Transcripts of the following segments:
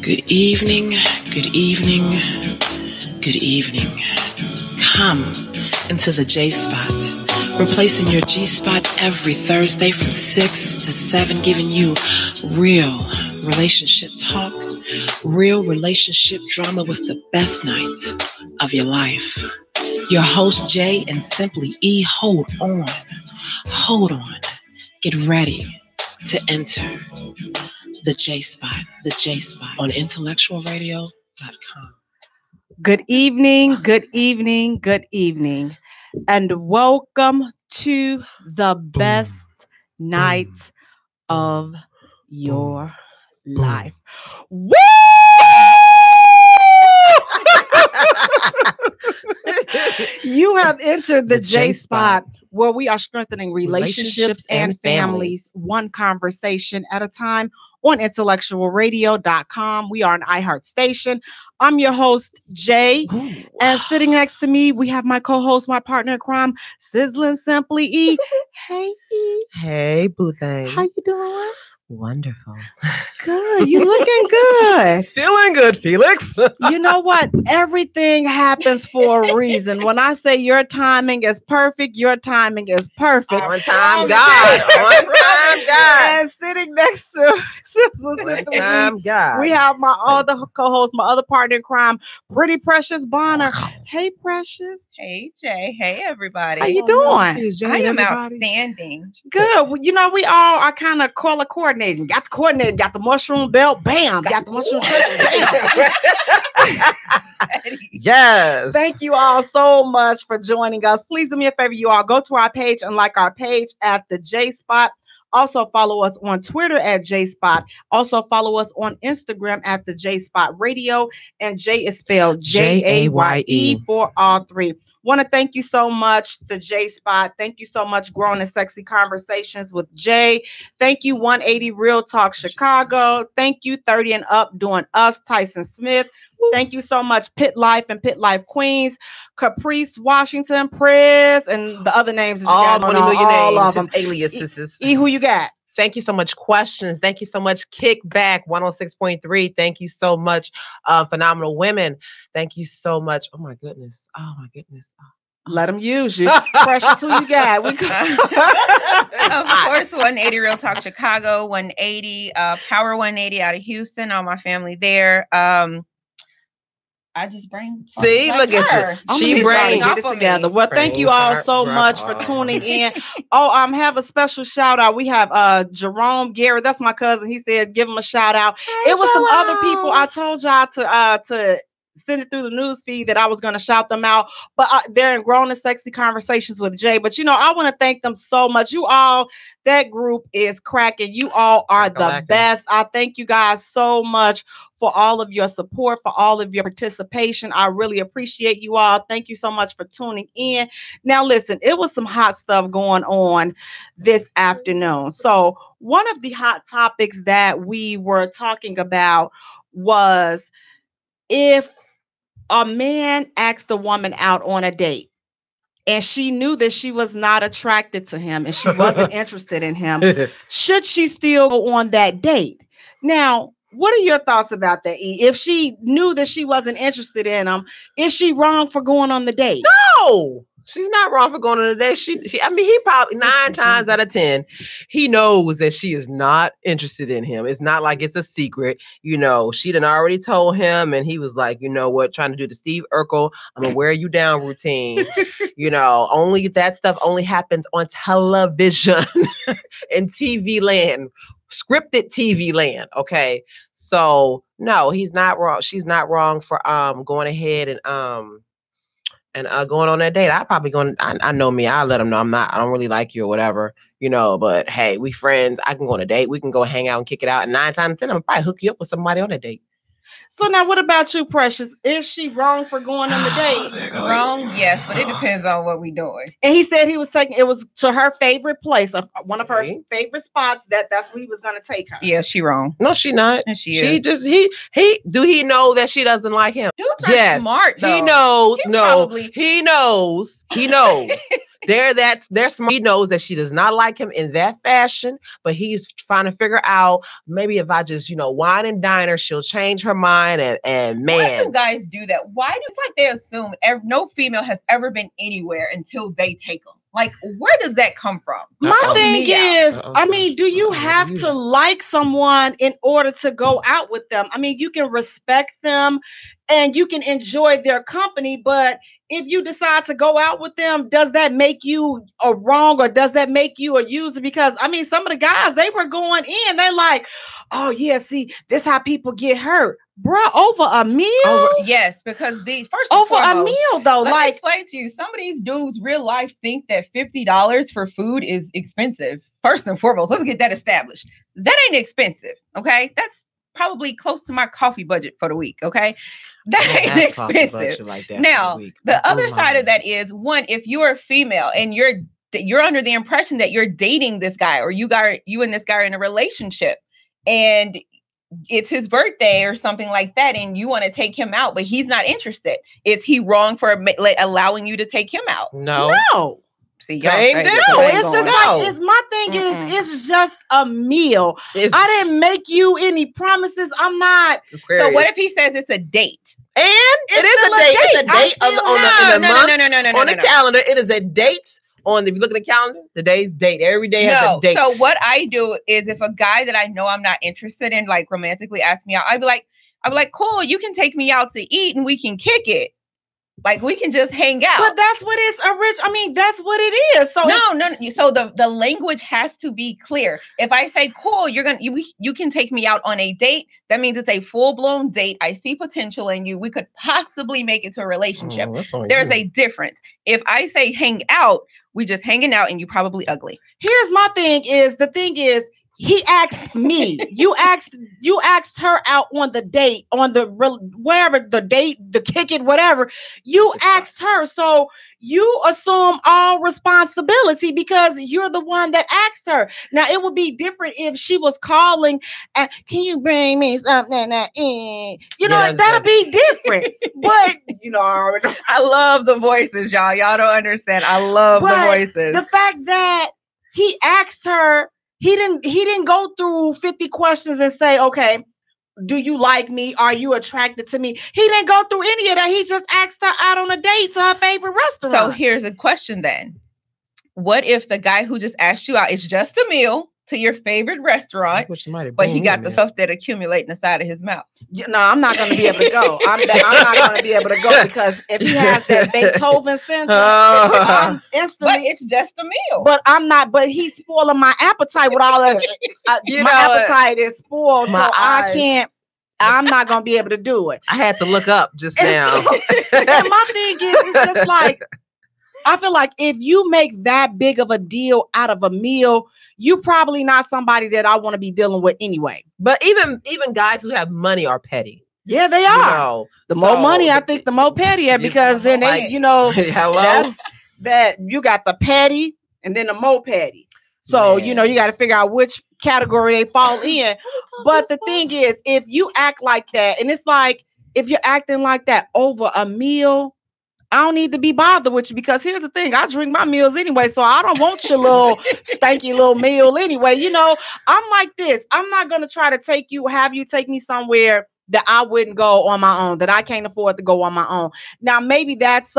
Good evening, good evening, good evening. Come into the J Spot, replacing your G Spot every Thursday from 6 to 7, giving you real relationship talk, real relationship drama with the best night of your life. Your host, Jay, and Simply E, hold on, get ready to enter the J Spot on IntellectualRadio.com. Good evening, good evening, good evening, and welcome to the best night of your life. Woo! You have entered the J Spot, where we are strengthening relationships and families, one conversation at a time, on IntellectualRadio.com. We are an iHeart station. I'm your host, Jay. And sitting next to me, we have my co-host, my partner in crime, Sizzling Simply E. Hey, E. Hey, boo thing. How you doing? Wonderful. Good. You looking good. Feeling good, Felix. You know what? Everything happens for a reason. When I say your timing is perfect, your timing is perfect. On time, God. On time, God. And sitting next to we have my other co-host, my other partner in crime, Pretty Precious Bonner. Hey, Precious. Hey, Jay. Hey, everybody. How you doing? I am outstanding. Good. Well, you know, we all are kind of color coordinating. Got the coordinating, got the mushroom belt, bam. Got the mushroom belt, bam. Yes. Thank you all so much for joining us. Please do me a favor, you all. Go to our page and like our page at the J Spot. Also follow us on Twitter at J Spot. Also follow us on Instagram at the J Spot Radio. And Jay is spelled Jaye for all three. Want to thank you so much to J Spot. Thank you so much, Grown and Sexy Conversations with Jay. Thank you, 180 Real Talk Chicago. Thank you, 30 and Up Doing Us, Tyson Smith. Thank you so much, Pit Life and Pit Life Queens, Caprice Washington Press, and the other names that you got on all of them. Aliases. E, who you got? Thank you so much, Questions. Thank you so much, Kickback 106.3. Thank you so much, Phenomenal Women. Thank you so much. Oh my goodness. Let them use you. Precious, who you got? Of course, 180 Real Talk Chicago, 180 Power 180 out of Houston. All my family there. I just bring. See, look at you. She brings it together. Well, thank you all so much for tuning in. Have a special shout out. We have Jerome Garrett. That's my cousin. He said give him a shout out. It was some other people. I told y'all to send it through the news feed that I was going to shout them out, but they're in Grown and Sexy Conversations with Jay. But you know, I want to thank them so much. You all, that group is cracking. You all are the best. I thank you guys so much for all of your support, for all of your participation. I really appreciate you all. Thank you so much for tuning in. Now, listen, it was some hot stuff going on this afternoon. So one of the hot topics that we were talking about was if a man asked a woman out on a date and she knew that she was not attracted to him and she wasn't interested in him, should she still go on that date? Now, what are your thoughts about that, E? If she knew that she wasn't interested in him, is she wrong for going on the date? No, she's not wrong for going on the date. He probably 9 times out of 10, he knows that she is not interested in him. It's not like it's a secret. You know, she done already told him, and he was like, you know what, trying to do the Steve Urkel, I'm gonna wear you down routine. You know, only that stuff only happens on television in TV land. Scripted TV land, okay? So no, he's not wrong. She's not wrong for going ahead and going on that date. I probably going. I know me. I let him know I don't really like you or whatever, you know. But hey, we friends. I can go on a date. We can go hang out and kick it out. And 9 times 10, I'm gonna probably hook you up with somebody on a date. So now, what about you, Precious? Is she wrong for going on the date? Wrong, yes, but it depends on what we doing. And he said he was taking it was to her favorite place, one of her favorite spots. That's where he was going to take her. Yeah, she wrong. No, she not. And she is. Just he know that she doesn't like him. Dudes are smart though. He knows. He knows They're smart. He knows that she does not like him in that fashion, but he's trying to figure out maybe if I just, wine and dine her, she'll change her mind. And man, why do guys do that? Why do it's like they assume no female has ever been anywhere until they take them? Like, where does that come from? My thing is, I mean, do you have to like someone in order to go out with them? I mean, you can respect them and you can enjoy their company, but if you decide to go out with them, does that make you a wrong or does that make you a user? Because, I mean, some of the guys, they were going in, they're like, oh, yeah, see, this how people get hurt. Bruh, over a meal? Yes, because first over a meal, though. Let me explain to you, some of these dudes real life think that $50 for food is expensive. First and foremost, let's get that established. That ain't expensive, okay? That's probably close to my coffee budget for the week, okay? That ain't expensive. Like that now, the other side of that is, one, if you're a female and you're under the impression that you're dating this guy or you and this guy are in a relationship and it's his birthday or something like that and you want to take him out, but he's not interested. Is he wrong for allowing you to take him out? No. See, y'all it's just like, my thing is, it's just a meal. I didn't make you any promises. I'm not. So what if he says it's a date? And it is a date. It's a date on the calendar. It is a date. If you look at the calendar, today's date. Every day has a date. So what I do is if a guy that I know I'm not interested in, like romantically asks me out, I'd be like, cool, you can take me out to eat and we can kick it. Like we can just hang out. But that's what it's I mean, that's what it is. So no. So the language has to be clear. If I say, cool, you can take me out on a date, that means it's a full-blown date. I see potential in you. We could possibly make it to a relationship. There's a difference. If I say hang out, we just hanging out and you probably ugly. Here's my thing is, he asked me. You asked her out on the date, on the wherever the date, the kick it, whatever. You asked her, so you assume all responsibility because you're the one that asked her. Now it would be different if she was calling and can you bring me something? That'll be different. But I love the voices, y'all. Y'all don't understand. I love the voices. The fact that he asked her. He didn't go through 50 questions and say, okay, do you like me? Are you attracted to me? He didn't go through any of that. He just asked her out on a date to her favorite restaurant. So here's a question then. What if the guy who just asked you out is just a meal to your favorite restaurant, but he got the stuff that accumulate in the side of his mouth? No, I'm not going to be able to go. I'm not going to be able to go because if he has that Beethoven syndrome, I'm instantly. But it's just a meal. But I'm not. But he's spoiling my appetite with all of. My appetite is spoiled, so I can't. I'm not going to be able to do it. I had to look up just now. And my thing is, it's just like, I feel like if you make that big of a deal out of a meal, you probably not somebody that I want to be dealing with anyway. But even guys who have money are petty. Yeah, they are. The more money, I think, the more petty, because then they, hello, that you got the petty and then the more petty. So, you got to figure out which category they fall in. But the thing is, if you act like that, and it's like, if you're acting like that over a meal, I don't need to be bothered with you, because here's the thing. I drink my meals anyway, so I don't want your little stanky little meal anyway. I'm like this. I'm not going to try to have you take me somewhere that I wouldn't go on my own, that I can't afford to go on my own. Now, maybe that's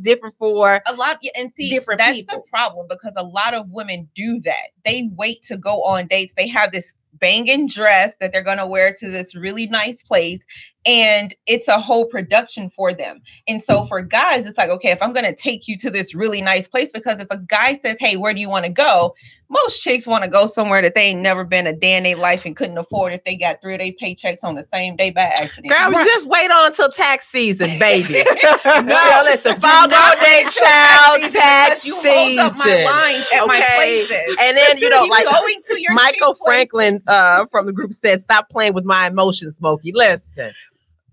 different for a lot. And see, different that's people. The problem, because a lot of women do that. They wait to go on dates. They have this banging dress that they're going to wear to this really nice place, and it's a whole production for them. And so for guys, it's like, okay, if I'm going to take you to this really nice place, because if a guy says, hey, where do you want to go? Most chicks want to go somewhere that they ain't never been a day in their life and couldn't afford if they got 3 of their paychecks on the same day by accident. Girl, just wait on until tax season, baby. No, listen, fall day, child, tax season. Hold up my lines at my places. And then, like going to your Michael Franklin from the group said, stop playing with my emotions, Smokey. Listen.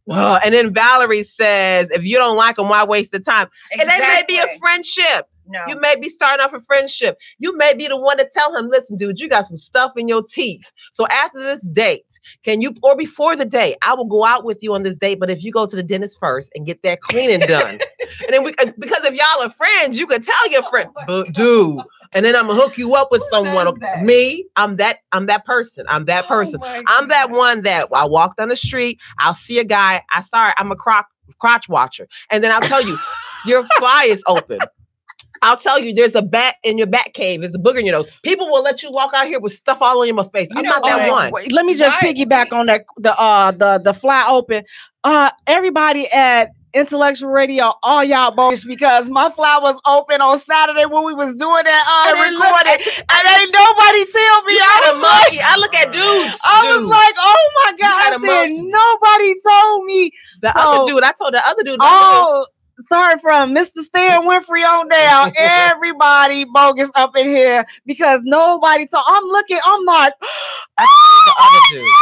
And then Valerie says, if you don't like them, why waste the time? Exactly. And that may be a friendship. No. You may be starting off a friendship. You may be the one to tell him, listen, dude, you got some stuff in your teeth. So after this date, or before the date, I will go out with you on this date. But if you go to the dentist first and get that cleaning done, and then because if y'all are friends, you can tell your friend, but dude, and then I'm gonna hook you up with someone. Me, I'm that person. I'm that person. I'm that one that I walk down the street, I'll see a guy. I'm a crotch watcher. And then I'll tell you, your fly is open. I'll tell you, there's a bat in your back cave. There's a booger in your nose. People will let you walk out here with stuff all on your face. I'm not that one. Wait, let me just piggyback on that. The fly open. Everybody at Intellectual Radio, all y'all bogus, because my fly was open on Saturday when we was doing that recording, and ain't nobody tell me. I look at dudes. I was like, oh my God, I said, nobody told me. Other dude, I told the other dude. Sorry, from Mr. Stan Winfrey on down, everybody bogus up in here because nobody told. I'm looking, I'm like, I told the other dude.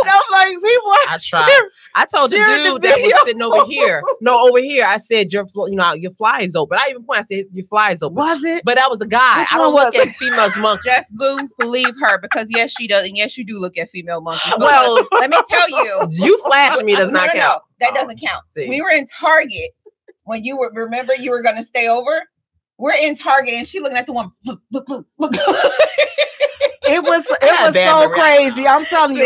I'm like, people. I tried. I told the dude that was sitting over here. No, over here. I said your fly is open. I even pointed. I said your fly is open. Was it? But that was a guy. I don't look at female monkeys. Just Lou, believe her, because yes, she does, and yes, you do look at female monkeys. Well, let me tell you, you flashing me does not count. No, that doesn't count. See. We were in Target when you were. Remember, you were going to stay over. We're in Target, and she looking at the one. Look. It was so crazy. I'm telling you,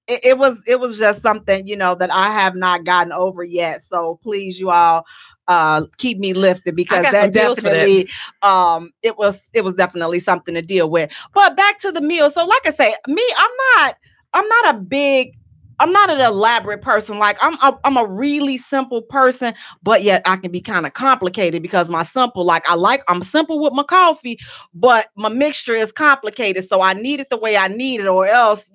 it was just something, that I have not gotten over yet. So please, you all, keep me lifted, because that definitely, it was definitely something to deal with. But back to the meal. So like I say, me, I'm not an elaborate person. Like I'm a really simple person, but yet I can be kind of complicated because I'm simple with my coffee, but my mixture is complicated. So I need it the way I need it, or else,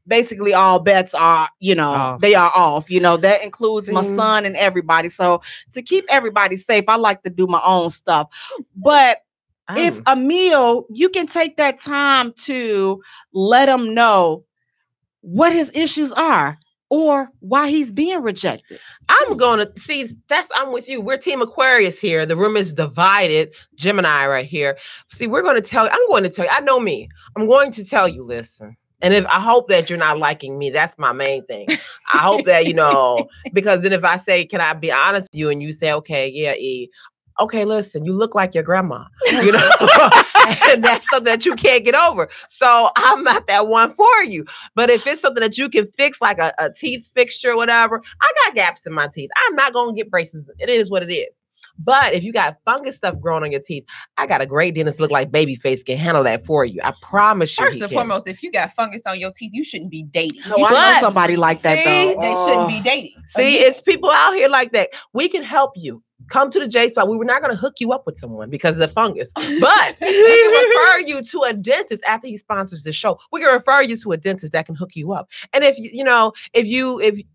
basically all bets are, they are off. That includes my son and everybody. So to keep everybody safe, I like to do my own stuff. But if a meal, you can take that time to let them know what his issues are or why he's being rejected. I'm with you. We're Team Aquarius here. The room is divided. Gemini right here. See, I'm going to tell you, I know me. I'm going to tell you, listen. And I hope that you're not liking me. That's my main thing. I hope that, because then if I say, can I be honest with you? And you say, okay, yeah, E. Okay, listen, you look like your grandma, and that's something that you can't get over. So I'm not that one for you. But if it's something that you can fix, like a teeth fixture or whatever, I got gaps in my teeth. I'm not going to get braces. It is what it is. But if you got fungus stuff growing on your teeth, I got a great dentist look like Babyface can handle that for you. I promise you. First and foremost, if you got fungus on your teeth, you shouldn't be dating. No, I know somebody like that, though. They shouldn't be dating. See, it's people out here like that. We can help you. Come to the Jaye spot. We were not going to hook you up with someone because of the fungus, but we can refer you to a dentist after he sponsors the show. We can refer you to a dentist that can hook you up. And if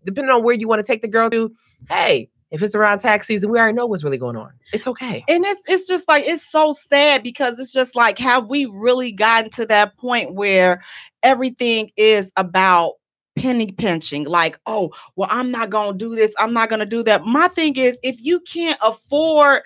depending on where you want to take the girl to, hey, if it's around tax season, we already know what's really going on. It's okay. And it's just like, it's so sad because it's just like, have we really gotten to that point where everything is about penny pinching? Like, oh, well, I'm not going to do this. I'm not going to do that. My thing is, if you can't afford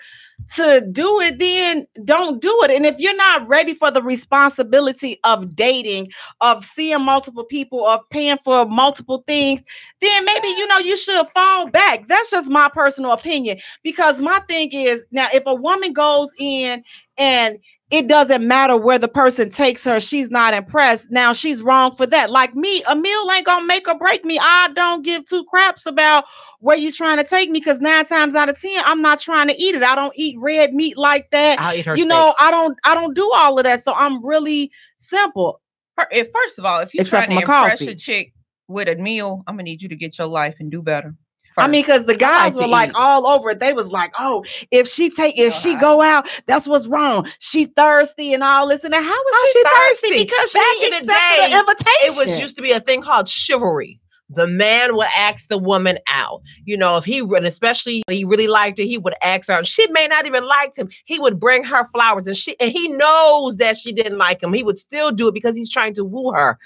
to do it, then don't do it. And if you're not ready for the responsibility of dating, of seeing multiple people, of paying for multiple things, then maybe, you should fall back. That's just my personal opinion. Because my thing is, now, if a woman goes in and it doesn't matter where the person takes her, she's not impressed. Now she's wrong for that. Like me, a meal ain't gonna make or break me. I don't give two craps about where you're trying to take me, because 9 times out of 10, I'm not trying to eat it. I don't eat red meat like that. I'll eat her steak. I don't do all of that. So I'm really simple. First of all, if you're trying to impress a chick with a meal, I'm gonna need you to get your life and do better. I mean, because the guys were like all over it. They was like, oh, if she go out, that's what's wrong. She thirsty and all this. And how was she thirsty? Because back she in the day, the invitation. It was used to be a thing called chivalry. The man would ask the woman out. If he, and especially he really liked her, he would ask her out. She may not even liked him. He would bring her flowers, and he knows that she didn't like him. He would still do it because he's trying to woo her.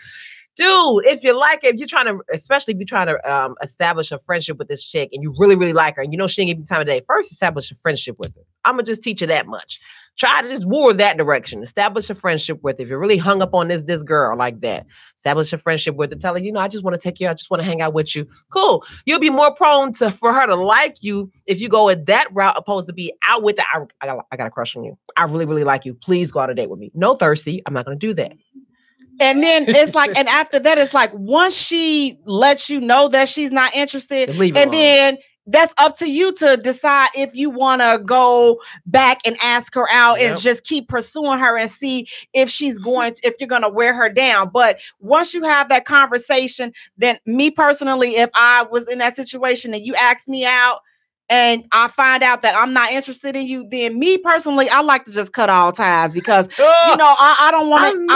Dude, if you like it, if you're trying to, especially if you're trying to establish a friendship with this chick and you really, really like her and you know she ain't give you time of day, first establish a friendship with her. I'm going to just teach you that much. Try to just woo her that direction. Establish a friendship with her. If you're really hung up on this girl like that, establish a friendship with her. Tell her, you know, I just want to take you. I just want to hang out with you. Cool. You'll be more prone for her to like you if you go at that route opposed to be out with the, I got a crush on you. I really, really like you. Please go on a date with me. No thirsty. I'm not going to do that. And then it's like, and after that, it's like once she lets you know that she's not interested, and then that's up to you to decide if you want to go back and ask her out and just keep pursuing her and see if you're going to wear her down. But once you have that conversation, then me personally, if I was in that situation and you asked me out, and I find out that I'm not interested in you, then me personally, I like to just cut all ties because, you know, I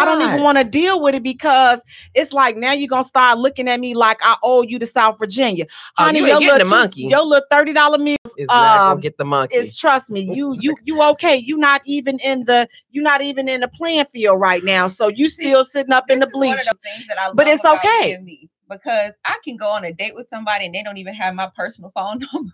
don't even want to deal with it because it's like, now you're going to start looking at me like I owe you to South Virginia. Honey, you ain't getting the monkey. Your little $30 meal is not going to get the monkey. It's, trust me, you okay. You're not even in the playing field right now. So you still sitting up in the bleachers. But it's okay. Because I can go on a date with somebody and they don't even have my personal phone number.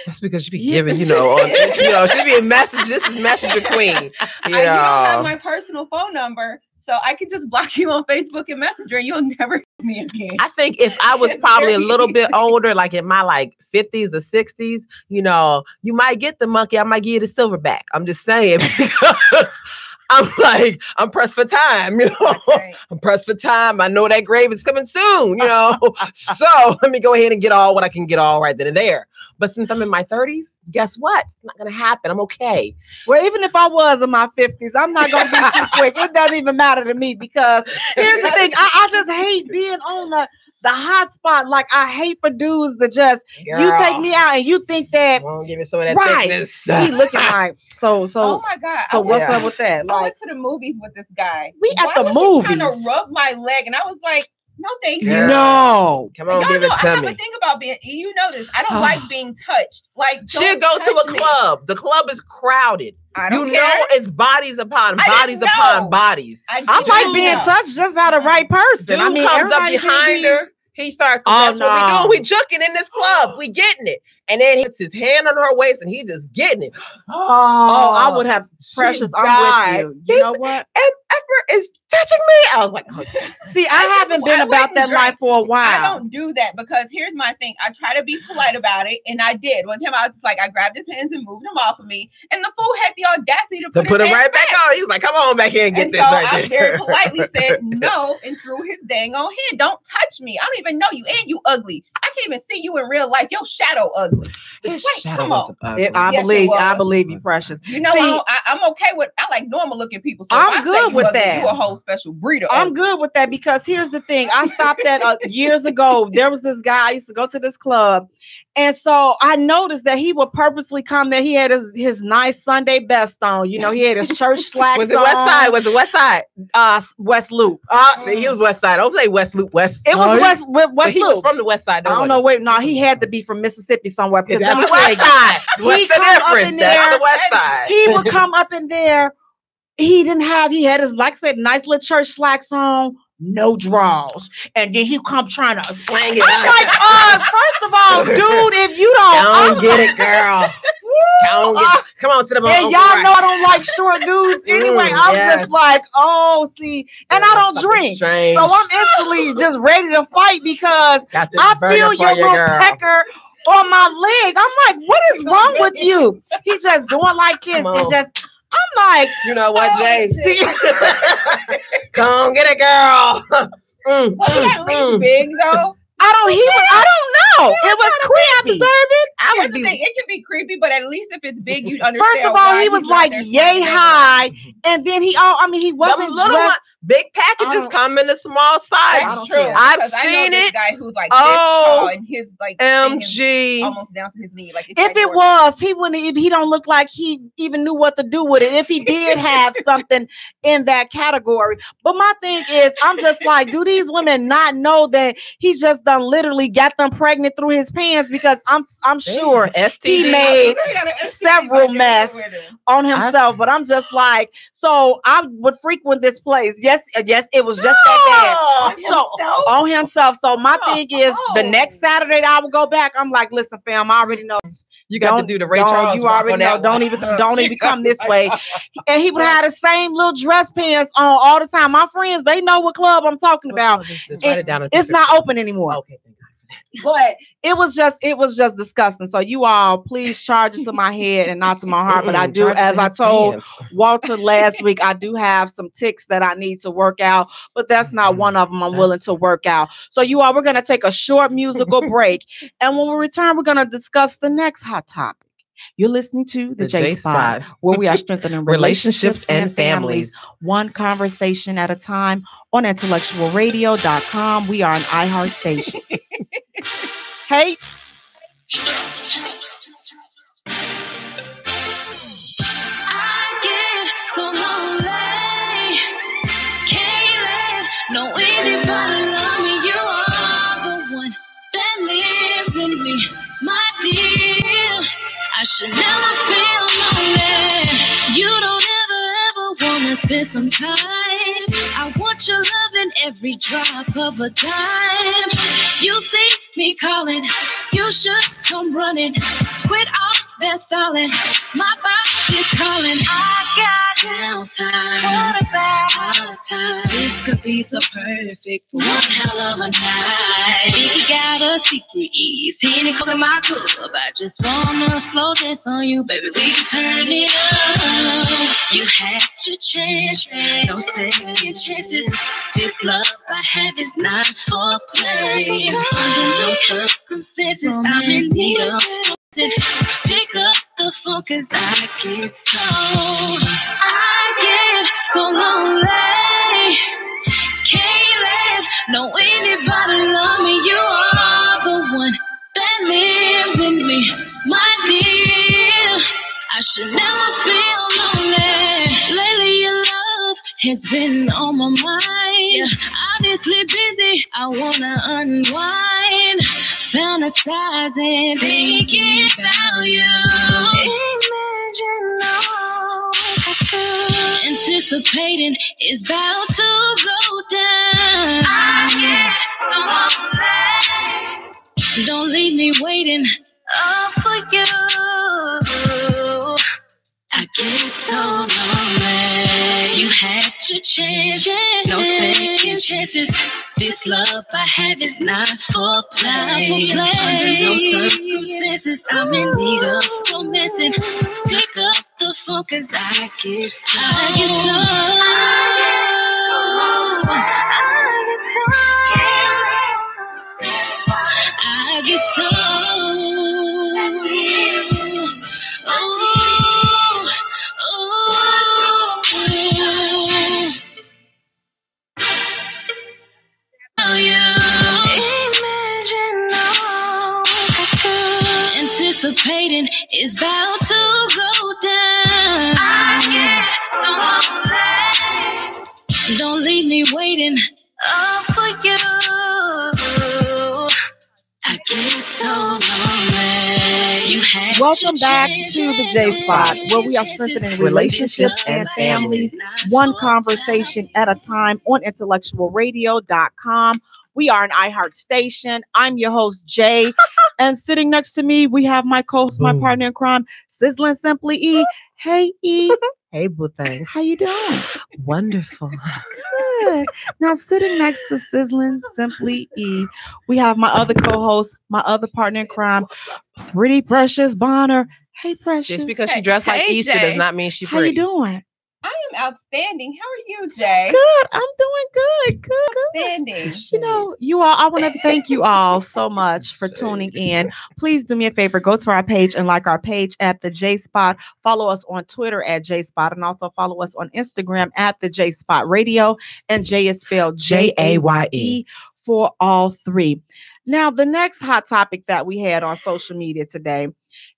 That's because you be giving, she be a message. This is messenger queen. You don't have my personal phone number, so I could just block you on Facebook and Messenger, and you'll never hear me again. I think if I was probably a little bit older, like in my 50s or 60s, you might get the monkey. I might give you the silverback. I'm just saying because I'm pressed for time, Right. I'm pressed for time. I know that grave is coming soon, So let me go ahead and get all what I can get all right then and there. But since I'm in my 30s, guess what? It's not going to happen. I'm okay. Well, even if I was in my 50s, I'm not going to be too quick. It doesn't even matter to me because here's the thing. I just hate being on the hot spot. Like, I hate for dudes that just, you take me out and you think that. Well, give me some of that thickness. He looking like, so. Oh my God. So what's up with that? I went to the movies with this guy. We at the movies. He trying to rub my leg and I was like, no, thank you. No. Come on, give it to me. I have a thing about being, you know this. I don't like being touched. Like, she'll go to a club. The club is crowded. I don't care. It's bodies upon bodies. I like being touched just by the right person. Dude comes up behind her. He starts to that's what we doing. We juking in this club. We getting it. And then he puts his hand on her waist and he just getting it. I would have Precious. I'm with you. You know what? And effort is touching me. I was like, okay. See, I haven't been about that life for a while. I don't do that because here's my thing. I try to be polite about it, and I did. With him, I was like, I grabbed his hands and moved him off of me, and the fool had the audacity to put it right back on. He was like, come on back here and get this right there. I very politely said no and threw his dang on hand. Don't touch me. I don't even know you, and you ugly. I can't even see you in real life. Your shadow ugly. Come on. I believe you, Precious. You know, I'm okay with. I like normal looking people. So I'm good with that. You a whole special breed. I'm good with that because here's the thing. I stopped at years ago. There was this guy. I used to go to this club. And so I noticed that he would purposely come there. He had his nice Sunday best on. You know, he had his church slacks Was it West Side? Was it West Side? West Loop. See, he was West Side. Don't say West Loop. West. It was West Loop. He was from the West Side. I don't know. Wait, no, he had to be from Mississippi somewhere. Because that's the West Side. What's the difference? That's the West Side. He would come up in there. He had his, like I said, nice little church slacks on. No draws, and then he come trying to slang it. I'm like, first of all, dude, if you don't get it, girl. Come on, sit up on. And y'all know I don't like short dudes anyway. I'm just like, see, and I don't drink, so I'm instantly just ready to fight because I feel your little pecker on my leg. I'm like, what is wrong with you? He just doing like kids and just. I'm like, you know what, Jay? Come on, get it, girl. At least big though. I don't know. It was creepy. It can be creepy, but at least if it's big, you understand. First of all, he was like yay high, and then he wasn't dressed. Big packages come in a small size. That's true. I've seen it. Guy who's like this tall and his like MG almost down to his knee. Like if it was, he wouldn't. If he don't look like he even knew what to do with it. If he did have something in that category, but my thing is, I'm just like, do these women not know that he just done literally got them pregnant through his pants? Because I'm sure he made several mess on himself. But I'm just like, so I would frequent this place. Yes, it was just that bad. on himself. So my thing is, the next Saturday that I will go back, I'm like, listen, fam, I already know. You got to do the Ray Charles. You already know. Don't even come this way. And he would have the same little dress pants on all the time. My friends, they know what club I'm talking about. It's not open anymore. Okay, thank God for that. But it was just disgusting. So you all, please charge it to my head and not to my heart. But I do, as I told Walter last week, I do have some tics that I need to work out, but that's not one of them I'm willing to work out. So you all, we're going to take a short musical break. And when we return, we're going to discuss the next hot topic. You're listening to the Jaye Spot, where we are strengthening relationships and families, one conversation at a time, on IntellectualRadio.com. We are an iHeart station. Hey. I get so lonely. Can't let no anybody love me. You are the one that lives in me, my dear. I should never feel lonely. You don't ever wanna spend some time. I want your love in every drop of a dime. You see me calling, you should come running. Quit all that stalling, my body's calling. I got downtime. What about hard time? This could be so perfect for one hell of a night. Think you got a secret ease, Henny cook in my cup. I just wanna slow this on you, baby. We can turn it up. You had your chance, no second chances. This love I have is not for play. Under no circumstances, I'm in need of pick up the phone, 'cause I get so lonely. Can't let no anybody love me. You are the one that lives in me, my dear. I should never feel lonely. Lately your love has been on my mind. Obviously busy, I wanna unwind, fantasizing, thinking about you. Imagine all I could. Anticipating is about to go down. I get so lonely. Don't leave me waiting up for you. I get so lonely. You had your chance, no second chances. This love I have is not for play. Under no circumstances, I'm in need of romancing. Pick up the phone, 'cause I get so anticipating is about to go down. I get so lonely. Don't leave me waiting up for you. I get so lonely. You had Welcome back to the Jaye Spot, where we are strengthening relationships and families, one conversation at a time, on IntellectualRadio.com. We are an iHeart station. I'm your host, Jay. And sitting next to me, we have my co-host, my partner in crime, Sizzling Simply E. Hey, E. Hey, boo thing. How you doing? Wonderful. Good. Now, sitting next to Sizzling Simply E, we have my other co-host, my other partner in crime, Pretty Precious Bonner. Hey, Precious. Just because she dressed like Easter does not mean she's pretty. How you doing? I am outstanding. How are you, Jay? Good. I'm doing good. Good. Outstanding. You know, you all, I want to thank you all so much for tuning in. Please do me a favor. Go to our page and like our page at the Jaye Spot. Follow us on Twitter at Jaye Spot, and also follow us on Instagram at the Jaye Spot Radio. And Jay is spelled Jaye for all three. Now, the next hot topic that we had on social media today,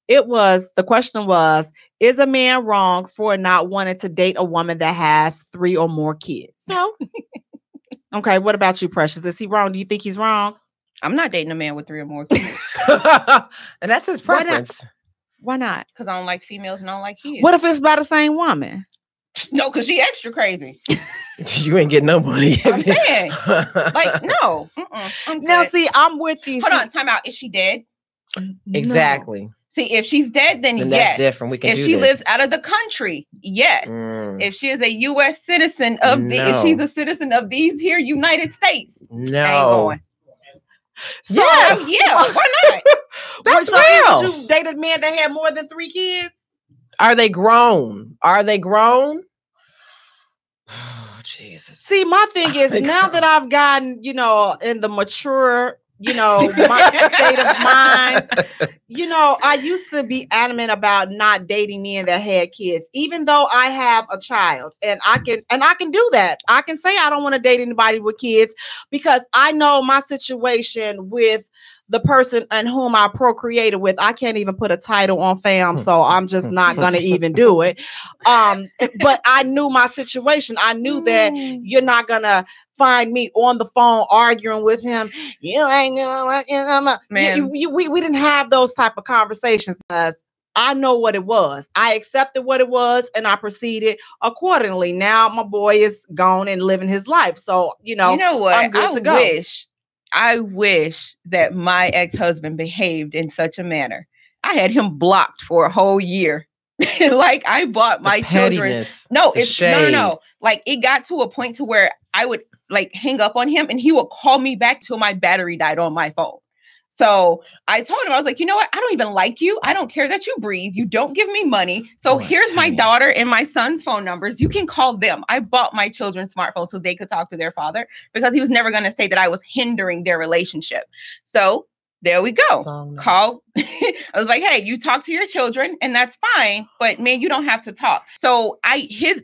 the question was, is a man wrong for not wanting to date a woman that has 3 or more kids? No. Okay, what about you, Precious? Is he wrong? Do you think he's wrong? I'm not dating a man with 3 or more kids. And that's his preference. Why not? Because I don't like females and I don't like kids. What if it's by the same woman? No, because she extra crazy. You ain't getting no money. I'm saying, like, no. I'm Now, good. see, I'm with you. Hold on, time out. Is she dead? Exactly. See, if she's dead, then Then yes. that's different. We can If do she this. lives out of the country, yes. If she is a U.S. citizen of if she's a citizen of these here United States, No. I ain't going. So, Yeah. yeah, why not? That's so real. Would you date a man that had more than 3 kids? Are they grown? Oh, Jesus. See, my thing is now that I've gotten, in the mature, my state of mind, I used to be adamant about not dating men that had kids, even though I have a child, and I can do that. I can say I don't want to date anybody with kids because I know my situation with the person and whom I procreated with. I can't even put a title on fam, so I'm just not gonna even do it. But I knew my situation. I knew that you're not gonna find me on the phone arguing with him. You ain't gonna, man. We didn't have those type of conversations because I know what it was. I accepted what it was and I proceeded accordingly. Now my boy is gone and living his life. So, you know what? I'm good to go. I wish that my ex-husband behaved in such a manner. I had him blocked for a whole year. Like I bought my children. No, it's no. Like it got to a point to where I would like hang up on him and he would call me back till my battery died on my phone. So I told him, I was like, you know what? I don't even like you. I don't care that you breathe. You don't give me money. So here's my daughter and my son's phone numbers. You can call them. I bought my children smartphones so they could talk to their father because he was never going to say that I was hindering their relationship. So there we go. Call. I was like, hey, you talk to your children and that's fine. But man, you don't have to talk. So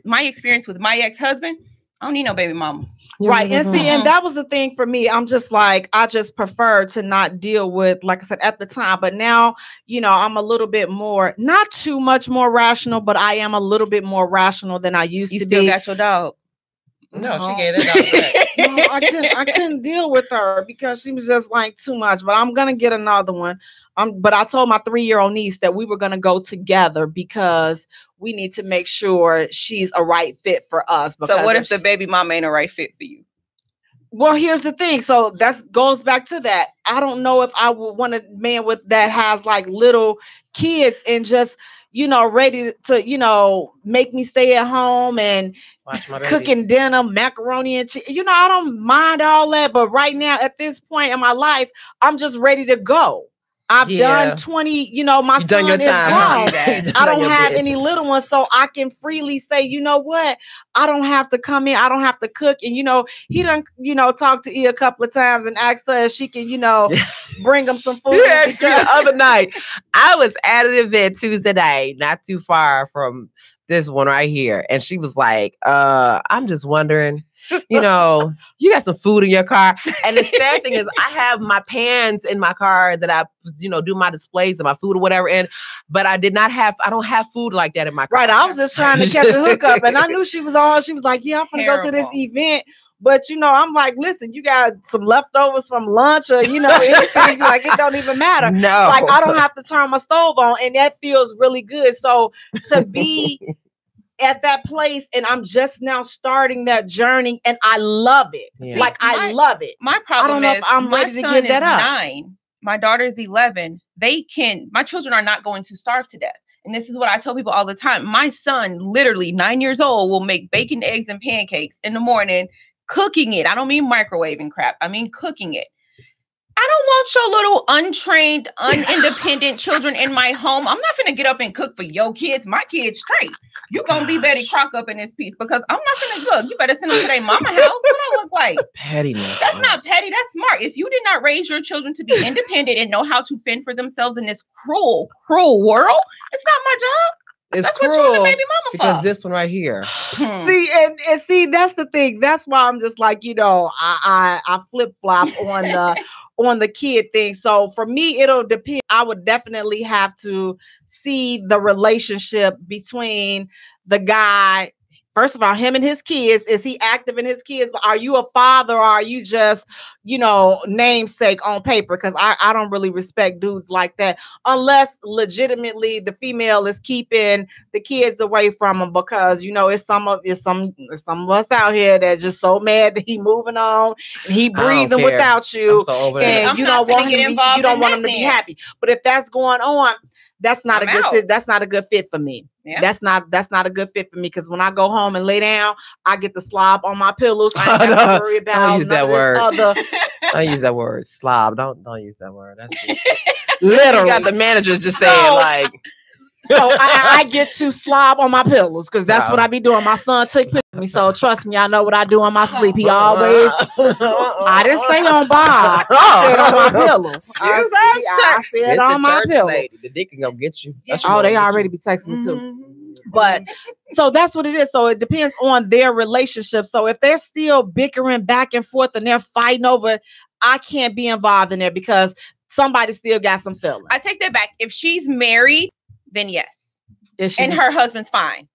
my experience with my ex-husband, I don't need no baby mama. Right. And see, and that was the thing for me. I'm just like, I just prefer to not deal with, like I said, at the time. But now, I'm a little bit more, not too much more rational, but I am a little bit more rational than I used to be. You still got your dog? No, she gave that dog back. No, I couldn't deal with her because she was just like too much. But I'm gonna get another one. But I told my 3-year-old niece that we were gonna go together because we need to make sure she's a right fit for us. So what if the baby mama ain't a right fit for you? Well, here's the thing. So that goes back to that. I don't know if I would want a man that has like little kids and just, ready to, make me stay at home and cooking dinner, macaroni and cheese. I don't mind all that. But right now, at this point in my life, I'm just ready to go. I've done 20, my son is grown. I don't have any little ones, so I can freely say, you know what? I don't have to come in. I don't have to cook. And, he done, talked to E a couple of times and asked her if she can, bring him some food. The other night, I was at an event Tuesday night, not too far from this one right here. And she was like, I'm just wondering, you got some food in your car. And the sad thing is I have my pans in my car that I, do my displays of my food or whatever in, but I don't have food like that in my car. Right. I was just trying to catch a hookup and I knew she was like, yeah, I'm going to go to this event. But, I'm like, listen, you got some leftovers from lunch or, anything, like it don't even matter. No. Like I don't have to turn my stove on and that feels really good. So to be at that place and I'm just now starting that journey and I love it. Yeah. Like I love it. My problem is I'm ready to give that up. 9. My daughter's 11. My children are not going to starve to death. And this is what I tell people all the time. My son, literally 9 years old, will make bacon, eggs, and pancakes in the morning, cooking it. I don't mean microwaving crap. I mean cooking it. I don't want your little untrained, unindependent children in my home. I'm not going to get up and cook for your kids. My kids straight. You're going to be Betty Crock up in this piece because I'm not going to look. You better send them to their mama house. What I look like? Pettiness. That's not petty. That's smart. If you did not raise your children to be independent and know how to fend for themselves in this cruel, cruel world, it's not my job. That's cruel, what you and the baby mama because for. This one right here. See, and see, that's the thing. That's why I'm just like, I flip flop on the kid thing. So for me, it'll depend. I would definitely have to see the relationship between the guy First of all, him and his kids, is he active in his kids? Are you a father, or are you just, namesake on paper? Because I don't really respect dudes like that unless legitimately the female is keeping the kids away from them, because it's some of us out here that just so mad that he moving on and he breathing without you, and you don't want him to be happy. But if that's going on, that's not that's not a good fit for me. Yeah. That's not a good fit for me, because when I go home and lay down, I get the slob on my pillows. I ain't got to worry about. Don't use that word. Don't use that word. Slob. Don't use that word. That's literally. You got the managers just saying like. So I get to slob on my pillows, because that's what I be doing. My son took pictures of me, so trust me, I know what I do on my sleep. He always. I didn't say on Bob. I said on my pillows. I said on my pillows. The dick can go get you. They already be texting me too. But so that's what it is. So it depends on their relationship. So if they're still bickering back and forth and they're fighting over, I can't be involved in there, because somebody still got some feelings. I take that back. If she's married, then yes. And her husband's fine.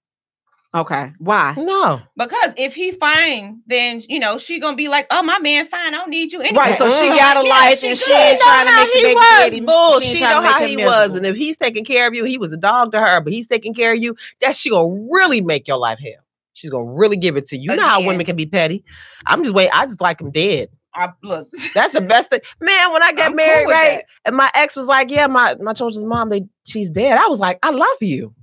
Okay. Why? No. Because if he fine, then she gonna be like, oh, my man fine, I don't need you anyway. Right. So she got a life, and she ain't trying to make the baby daddy. She know how he was. And if he's taking care of you, he was a dog to her, but he's taking care of you, she gonna really make your life hell. She's gonna really give it to you. You know how women can be petty. I just like him dead. Look, that's the best thing, man. When I got married, right, and my ex was like, "Yeah, my children's mom, she's dead." I was like, "I love you."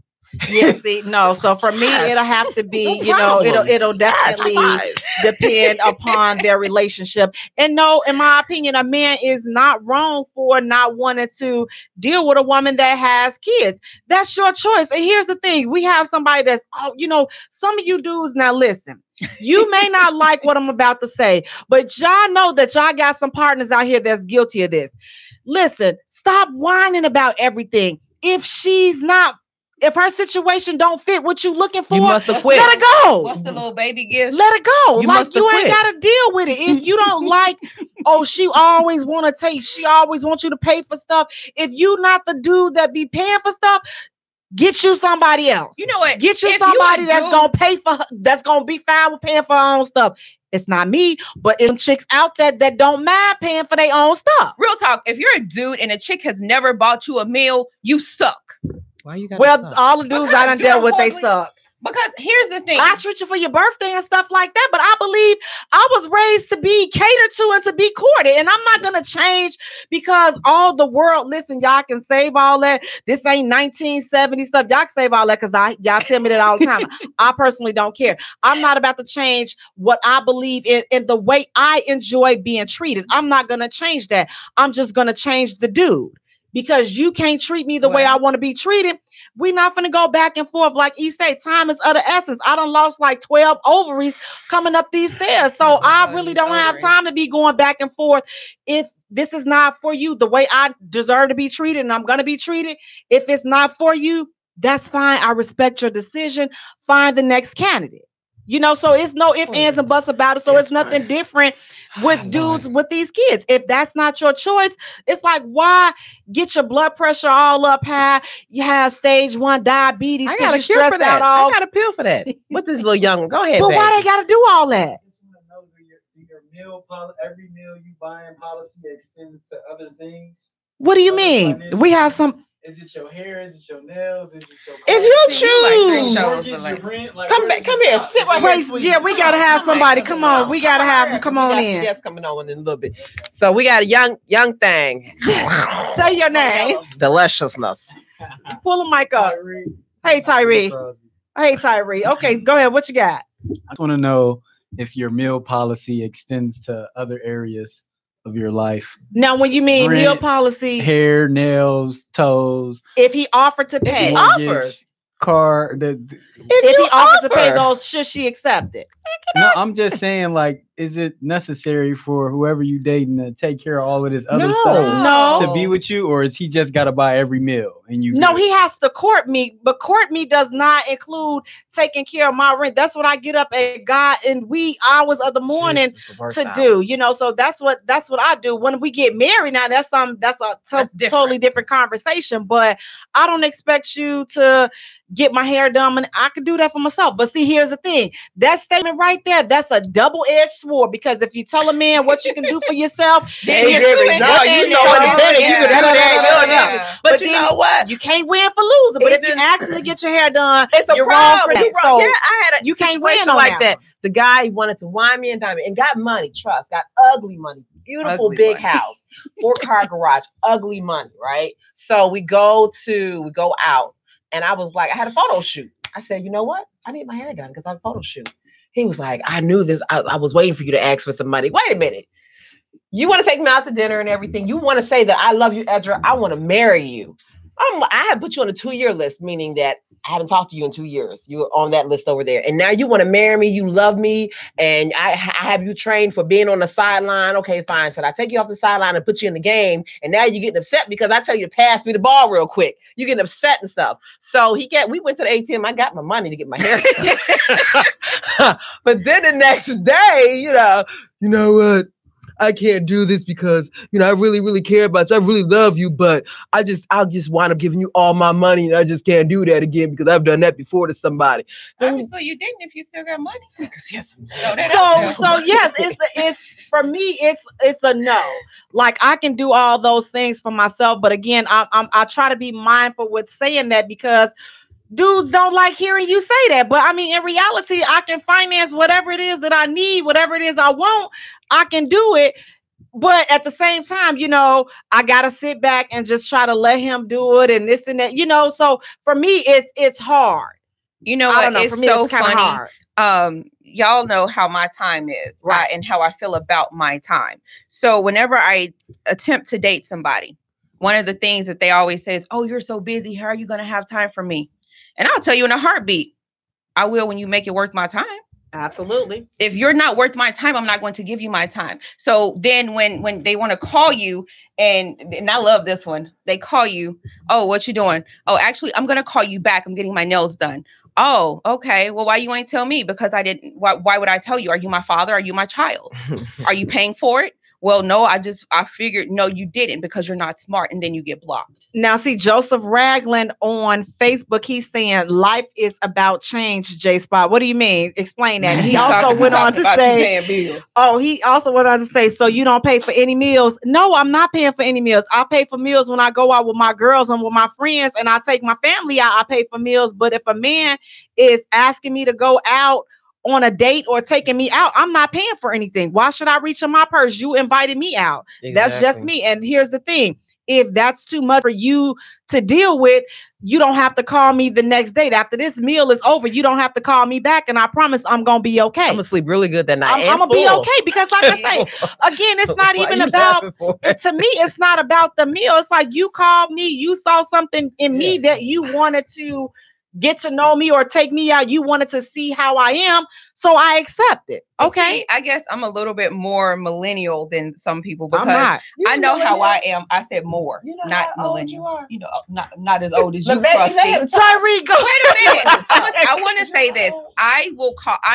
Yeah, see, no. So for me, it'll have to be, it'll definitely depend upon their relationship. And no, in my opinion, a man is not wrong for not wanting to deal with a woman that has kids. That's your choice. And here's the thing: we have somebody that's, some of you dudes. Now listen. You may not like what I'm about to say, but y'all know that y'all got some partners out here that's guilty of this. Listen, stop whining about everything. If her situation don't fit what you looking for, you must have quit. Let it go. What's the little baby gift? Let it go. You ain't got to deal with it. If you don't like, she always want you to pay for stuff. If you not the dude that be paying for stuff, get you somebody else. You know what? Get you somebody that's gonna be fine with paying for her own stuff. It's not me, but them chicks out there that don't mind paying for their own stuff. Real talk. If you're a dude and a chick has never bought you a meal, you suck. Why you got suck? All the dudes I done dealt with, they suck. Because here's the thing. I treat you for your birthday and stuff like that, but I believe I was raised to be catered to and to be courted. And I'm not going to change because all the world, listen, y'all can save all that. This ain't 1970 stuff. Y'all can save all that because y'all tell me that all the time. I personally don't care. I'm not about to change what I believe in the way I enjoy being treated. I'm not going to change that. I'm just going to change the dude. Because you can't treat me the way I want to be treated. We're not going to go back and forth. Like he said, time is of the essence. I done lost like 12 ovaries coming up these stairs. So I really don't have time to be going back and forth. If this is not for you, the way I deserve to be treated and I'm going to be treated, if it's not for you, that's fine. I respect your decision. Find the next candidate. So it's no ifs, ands, and buts about it. So it's nothing different with dudes with these kids. If that's not your choice, it's like, why get your blood pressure all up high? You have stage 1 diabetes. I got a cure for that. I got a pill for that. What this little young one? Go ahead, but why they got to do all that? I just want to know, do your meal policy, every meal you buy in policy extends to other things? What do you mean? We have some... Is it your hair? Is it your nails? Is it your if you choose, come here, sit right here. Yeah, we gotta have somebody. Come on, we gotta have them. Come on in. Yes, coming on in a little bit. So we got a young thing. Say your name. Deliciousness. Pull the mic up. Hey Tyree. Hey Tyree. Okay, go ahead. What you got? I just want to know if your meal policy extends to other areas of your life. Now, when you mean meal policy, hair, nails, toes. If he offered to pay, offers, car. If he offered to pay those, should she accept it? No, I'm just saying, like, is it necessary for whoever you dating to take care of all of this other stuff No. to be with you, or is he just got to buy every meal and you? No, good? he has to court me, but court me does not include taking care of my rent. That's what I get up at God and wee hours of the morning to do. You know, so that's what I do. When we get married, now that's a totally different conversation. But I don't expect you to get my hair done, and I can do that for myself. But see, here's the thing: that statement right there, that's a double-edged sword. Because if you tell a man what you can do for yourself, then you But you know what? You can't win for losing. But if you actually get your hair done, it's a you're problem. wrong for that. So So I had you can't win on like that. The guy wanted to wine me and dine me and got money. Trust, got ugly money. Beautiful Ugly big money. house, 4-car garage, ugly money, right? So we go out, and I was like, I had a photo shoot. I said, you know what? I need my hair done because I have a photo shoot. He was like, I knew this. I was waiting for you to ask for some money. Wait a minute. You want to take me out to dinner and everything. You want to say that I love you, Edra. I want to marry you. I have put you on a 2-year list, meaning that I haven't talked to you in 2 years. You're on that list over there. And now you want to marry me. You love me. And I have you trained for being on the sideline. Okay, fine. So I take you off the sideline and put you in the game. And now you're getting upset because I tell you to pass me the ball real quick. You're getting upset and stuff. So we went to the ATM. I got my money to get my hair done. But then the next day, you know what? I can't do this because, I really, really care about you. I really love you, but I'll just wind up giving you all my money, and I just can't do that again because I've done that before to somebody. Obviously, you didn't if you still got money. Yes. So yes, it's for me. It's a no. Like I can do all those things for myself, but again, I try to be mindful with saying that because dudes don't like hearing you say that. But I mean, in reality, I can finance whatever it is that I need, whatever it is I want. I can do it. But at the same time, I got to sit back and just try to let him do it and this and that, So for me, it's hard. You know I what? don't know. It's For me, so it's kind of funny. hard. Y'all know how my time is, Right. And how I feel about my time. So whenever I attempt to date somebody, one of the things that they always say is, "Oh, you're so busy. How are you going to have time for me?" And I'll tell you in a heartbeat, I will when you make it worth my time. Absolutely. If you're not worth my time, I'm not going to give you my time. So then when they want to call you, and I love this one, they call you, "Oh, what you doing?" "Oh, actually, I'm going to call you back. I'm getting my nails done." "Oh, okay. Well, why you ain't tell me?" "Because I didn't. Why would I tell you? Are you my father? Are you my child? Are you paying for it?" "Well, no, I figured, no, you didn't because you're not smart." And then you get blocked. Now, see, Joseph Ragland on Facebook, he's saying life is about change, J Spot. What do you mean? Explain that. And he also went on to say, so you don't pay for any meals? No, I'm not paying for any meals. I pay for meals when I go out with my girls and with my friends, and I take my family out. I pay for meals. But if a man is asking me to go out on a date or taking me out, I'm not paying for anything. Why should I reach in my purse? You invited me out. Exactly. That's just me. And here's the thing. If that's too much for you to deal with, you don't have to call me the next day. After this meal is over, you don't have to call me back. And I promise I'm going to be okay. I'm going to sleep really good that night. I'm going to be okay. Because like I say, again, it's not even about, to me, it's not about the meal. It's like you called me, you saw something in me that you wanted to get to know me or take me out. You wanted to see how I am. So I accept it. Okay. See, I guess I'm a little bit more millennial than some people because I'm not. I know how I am. I said more, not millennial. Not as old as you, Krusty. Tyree, go. Wait a minute. I want to say this. I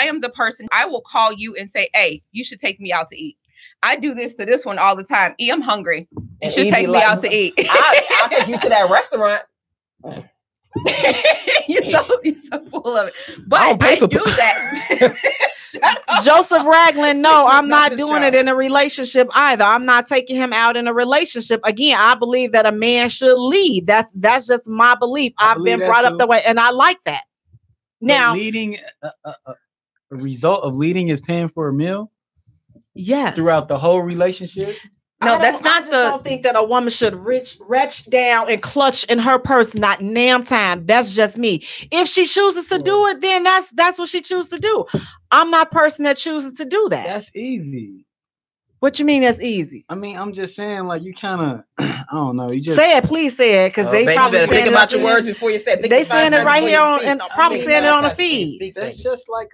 am the person, I will call you and say, "Hey, you should take me out to eat." I do this to this one all the time. "E, I'm hungry. You should take me out to eat." I'll take you to that restaurant. You're so full of it. But I do that. Joseph Ragland, no, I'm not doing it in a relationship either. I'm not taking him out in a relationship. Again, I believe that a man should lead. That's just my belief. I've been brought up that way, and I like that. Now, leading, a result of leading is paying for a meal. Yes. Throughout the whole relationship. No, that's not I don't think that a woman should reach down and clutch in her purse. Not damn time. That's just me. If she chooses to do it, then that's what she chooses to do. I'm not the person that chooses to do that. That's easy. What you mean that's easy? I mean, I'm just saying, like, you kind of, I don't know. You just say it, please say it, because they probably better think about your words before you say it. They saying it right here on, and probably saying it on the feed. That's just like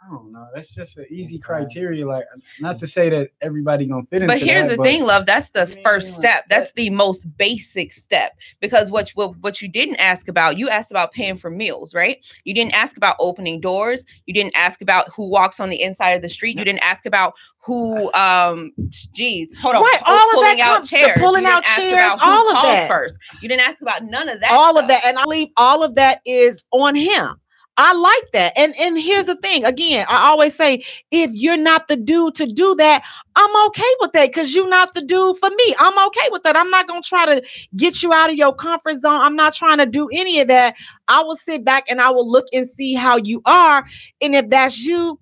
I don't know. That's just an easy criteria. Like, not to say that everybody gonna fit into But here's that, the thing, love. That's the I mean, first like, step. That's the most basic step. Because what you didn't ask about, you asked about paying for meals, right? You didn't ask about opening doors. You didn't ask about who walks on the inside of the street. You didn't ask about who hold on. Right, all of pulling that out comes chairs. pulling You out didn't ask chairs, about who all of called that. first. You didn't ask about none of that. All of stuff. that, and I believe all of that is on him. I like that. And here's the thing. Again, I always say, if you're not the dude to do that, I'm okay with that because you're not the dude for me. I'm okay with that. I'm not going to try to get you out of your comfort zone. I'm not trying to do any of that. I will sit back and I will look and see how you are. And if that's you,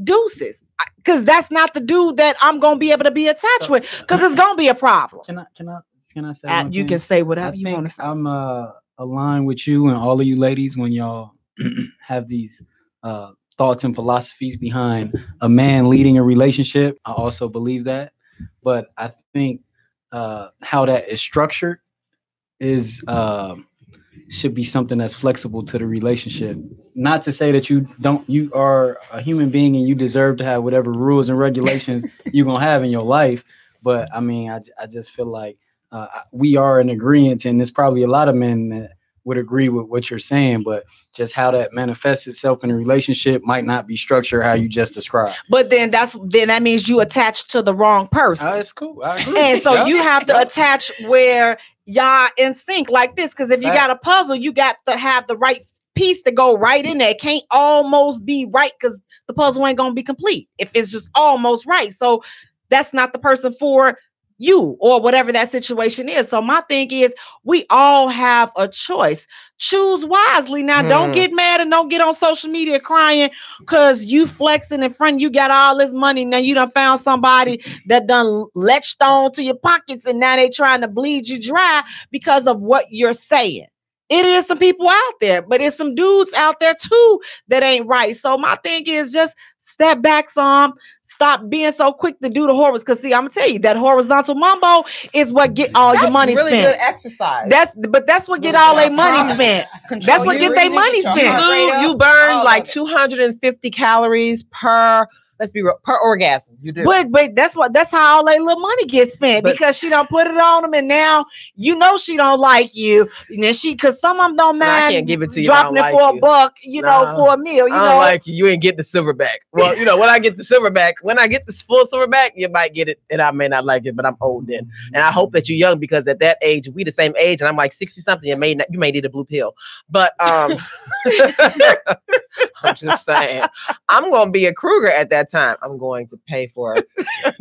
deuces. Because that's not the dude that I'm going to be able to be attached with because it's going to be a problem. Can I say one You thing? can say whatever I you want to think say. I'm aligned with you and all of you ladies when y'all have these thoughts and philosophies behind a man leading a relationship. I also believe that, but I think how that is structured is should be something that's flexible to the relationship. Not to say that you are a human being and you deserve to have whatever rules and regulations you're gonna have in your life, but I mean, I just feel like we are in agreement, and there's probably a lot of men that would agree with what you're saying, but just how that manifests itself in a relationship might not be structured how you just described. But then that means you attach to the wrong person. It's cool. I agree. And so Yep. you have to attach where y'all in sync like this. Because if you got a puzzle, you got to have the right piece to go right in there. It can't almost be right because the puzzle ain't gonna be complete if it's just almost right. So that's not the person for you or whatever that situation is. So my thing is, we all have a choice. Choose wisely. Now, don't get mad and don't get on social media crying because you flexing in front. You got all this money. Now you done found somebody that done latched on to your pockets and now they trying to bleed you dry because of what you're saying. It is some people out there, but it's some dudes out there too that ain't right. So my thing is just step back some, stop being so quick to do the horrors. Cause see, I'm gonna tell you that horizontal mambo is what get all your money really spent. good exercise. That's what get all their money spent. That's what get their money spent. You burn like 250 calories per. Let's be real, per orgasm. You do. But that's how all that little money gets spent because she don't put it on them, and now you know she don't like you. And then because some of them don't mind I can't give it to you. dropping it for a buck, know, for a meal. You I don't like you. You ain't get the silverback. Well, when I get the silverback, when I get the full silverback, you might get it, and I may not like it, but I'm old then, and I hope that you're young because at that age, we the same age, and I'm like 60 something. You may need a blue pill, but I'm just saying, I'm gonna be a Kruger at that time. I'm going to pay for it.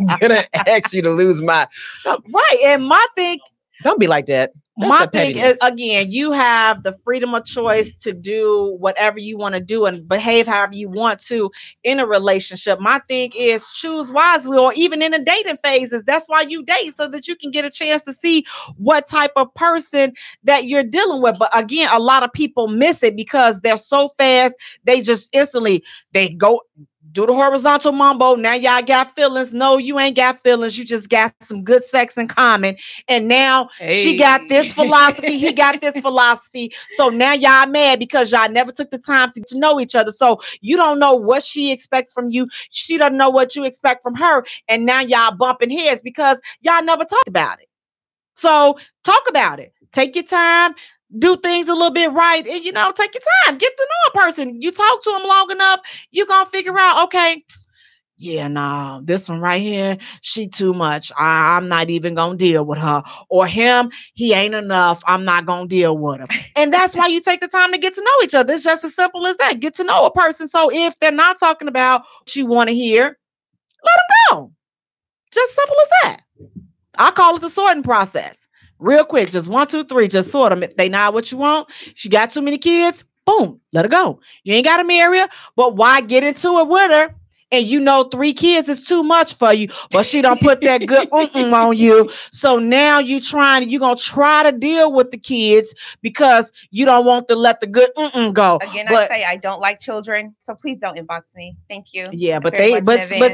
I'm gonna ask you to lose my right. And my thing, don't be like that. My thing is, again, you have the freedom of choice to do whatever you want to do and behave however you want to in a relationship. My thing is choose wisely, or even in the dating phases. That's why you date, so that you can get a chance to see what type of person that you're dealing with. But again, a lot of people miss it because they're so fast. They just instantly, they go do the horizontal mambo. Now y'all got feelings. No, you ain't got feelings. You just got some good sex in common. And now she got this philosophy. He got this philosophy. So now y'all mad because y'all never took the time to know each other. So you don't know what she expects from you. She doesn't know what you expect from her. And now y'all bumping heads because y'all never talked about it. So talk about it. Take your time. Do things a little bit right, and take your time. Get to know a person. You talk to them long enough, you're gonna figure out, okay, yeah, no, this one right here, she too much. I'm not even gonna deal with her. Or him, he ain't enough. I'm not gonna deal with him. And that's why you take the time to get to know each other. It's just as simple as that. Get to know a person. So if they're not talking about what you want to hear, let them go. Just simple as that. I call it the sorting process. Real quick, just 1, 2, 3, just sort them. If they not what you want, she got too many kids, boom, let her go. You ain't got to marry her, but why get into it with her? And 3 kids is too much for you, but she don't put that good on you. So now you're going to try to deal with the kids because you don't want to let the good go. Again, I say I don't like children, so please don't inbox me. Thank you. Yeah, but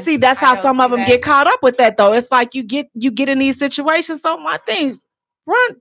see, that's how some of them get caught up with that though. It's like you get in these situations. So my things,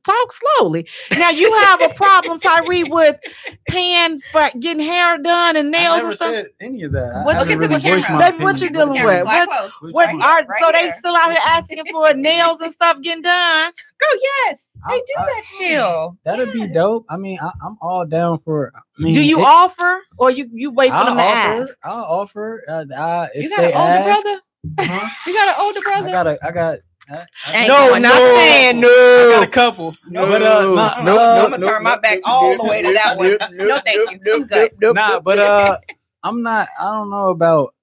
talk slowly. Now you have a problem, Tyree, with paying for getting hair done and I nails never and stuff. said any of that. What- I look haven't into the really voiced camera. my Baby, what you opinion. dealing Camera, with? black What? clothes. What Right here, are right so here. they still out here asking for nails and stuff getting done? Girl, yes, they do I- that still. That'd be dope. I mean, I'm all down for. I mean, Do you offer or you wait for them to ask? I'll offer. If You got they an older ask, brother? huh? You got an older brother? I got. Ain't No, no, not saying I no. got a couple. No, but I'm gonna turn my back all the way to that one. No, thank you. I'm good. Nah, but I'm not. I don't know about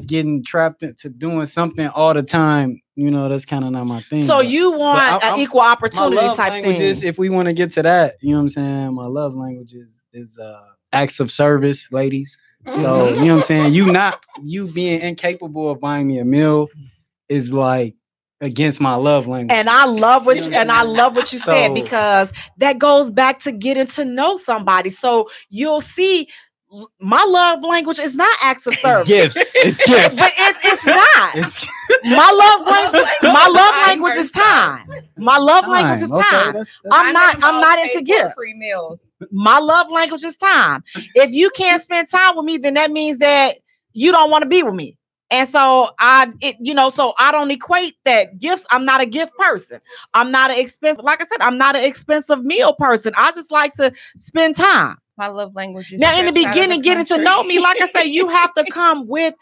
getting trapped into doing something all the time. You know, that's kind of not my thing. So but- you want I'm- an equal my opportunity love type languages, thing? if we want to get to that, you know what I'm saying? My love language is acts of service, ladies. So, you know what I'm saying? You being incapable of buying me a meal is like against my love language. And I love what You know you, and I love what you said So- because that goes back to getting to know somebody. So you'll see, my love language is not acts of service. Gifts. It's gifts. But it's not. It's My love language is time. My love language is time. Okay, time. that's- I'm not into gifts. Free meals. My love language is time. If you can't spend time with me, then that means that you don't want to be with me. And so so I don't equate that gifts. I'm not a gift person. I'm not an expensive, like I said, I'm not an expensive meal person. I just like to spend time. My love language is Now, in the stretched out of beginning, getting to country. know me, like I say, you have to come with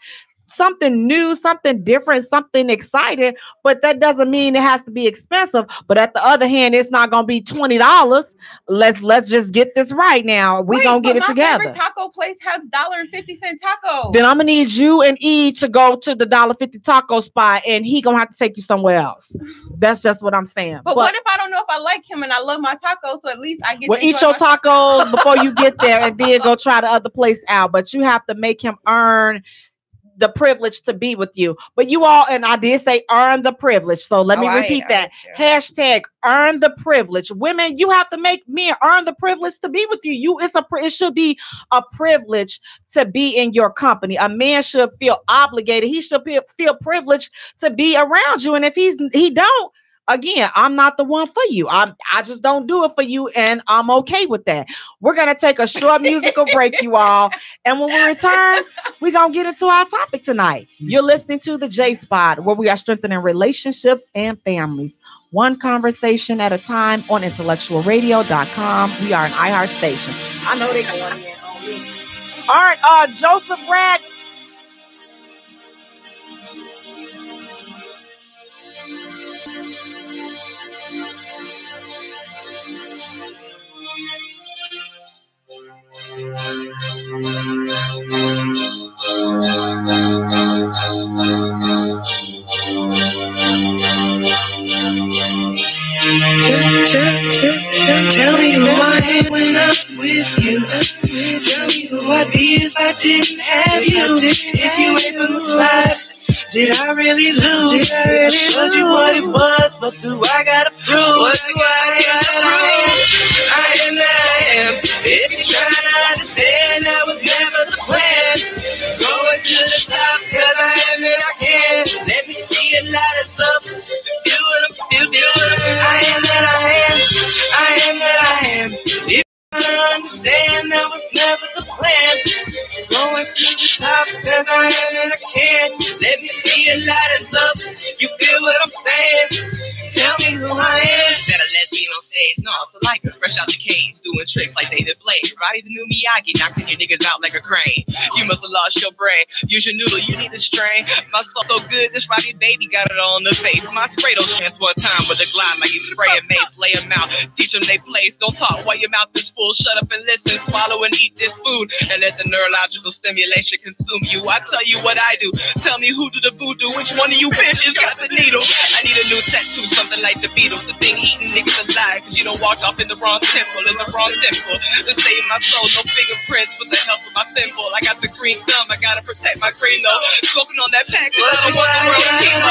something new, something different, something exciting, but that doesn't mean it has to be expensive. But at the other hand, it's not gonna be $20. Let's just get this right now. We gonna get it my together. favorite taco place has $1.50 tacos. Then I'm gonna need you and E to go to the $1.50 taco spot, and he gonna have to take you somewhere else. That's just what I'm saying. But what if I don't know if I like him and I love my tacos, so at least I get well, to eat enjoy your my tacos before you get there, and then go try the other place out. But you have to make him earn the privilege to be with you. But you all, and I did say earn the privilege. So let me repeat that. Hashtag earn the privilege. Women, you have to make men earn the privilege to be with you. It should be a privilege to be in your company. A man should feel obligated. He should feel privileged to be around you. And if he don't, again, I'm not the one for you. I just don't do it for you, and I'm okay with that. We're gonna take a short musical break, you all, and when we return, we're gonna get into our topic tonight. You're listening to the J Spot, where we are strengthening relationships and families, one conversation at a time on IntellectualRadio.com. We are an iHeart station. I know they going in on me. All right, Joseph Rag. Tell me who I am when I'm with you. Tell me who I'd be if I didn't have you. If you ain't from the side, did I really lose? I showed you what it was, but do I gotta prove? What do I gotta prove? I am that I am. If you're trying to understand, that was never the plan. Going to the top, cause I am that I can. Let me see a lot of stuff. Feel what I'm I am that I am. I am that I am. If you understand, that was never the plan. Going to the top, cause I am that I can. Let me see a lot of stuff. You feel what I'm saying? Tell me who I am. That a lesbian on stage. No, it's a liker, fresh out the cage, doing tricks like David Blaine. Roddy the new Miyagi, knocking your niggas out like a crane. You must have lost your brain. Use your noodle, you need to strain. My soul so good, this Roddy baby got it all on the face. My spray those chance one time with a glide like he's spraying mace. Lay him out, teach them they place. Don't talk while your mouth is full. Shut up and listen, swallow and eat this food, and let the neurological stimulation consume you. I tell you what I do. Tell me who do the voodoo. Which one of you bitches got the needle? I need a new tattoo, something like the Beatles. The thing eating niggas alive, cause you don't walk off in the wrong temple, to save my soul, no fingerprints with the help of my thimble. I got the green thumb, I gotta protect my green though. Smoking on that pack, cause I don't want the real chemo.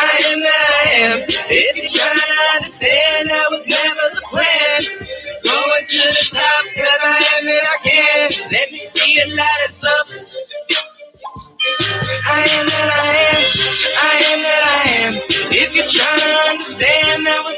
I am that I am. If you're trying to understand, that was never the plan. Going to the top, cause I am that I can. Let me see a lot of stuff. I am that I am. I am that I am. If you're trying to understand, that was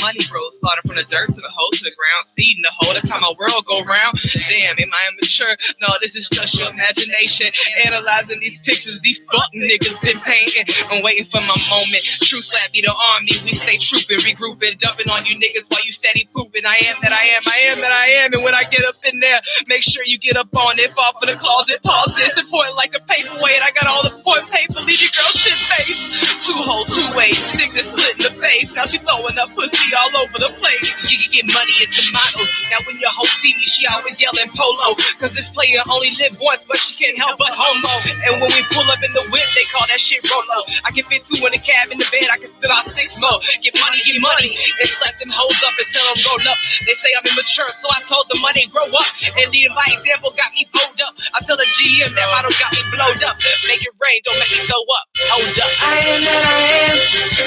money bros, started from the dirt to the hole to the ground, seed in the hole. That's how my world go round. Damn, am I immature? No, this is just your imagination. Analyzing these pictures, these fuck niggas been painting. I'm waiting for my moment. True slap be the army. We stay trooping, regrouping, dumping on you niggas while you steady pooping. I am that I am, I am that I am. And when I get up in there, make sure you get up on it. Fall for the closet, pause this, and point like a paperweight. I got all the point paper, leave your girl shit face. 2 holes, 2 ways, sticks that split in the face. Now she throwing up pussy all over the place. You can get money, it's the motto. Now when your hoe see me, she always yelling polo. Cause this player only live once, but she can't help but homo. And when we pull up in the whip, they call that shit Rolo. I can fit 2 in the cab in the bed, I can fit out 6 more. Get money, and slap them hoes up and tell them roll up. They say I'm immature, so I told the money grow up. And leading by example got me pulled up. I tell the GM that motto got me blowed up. Make it rain, don't make me throw up. Hold up. I am that I am.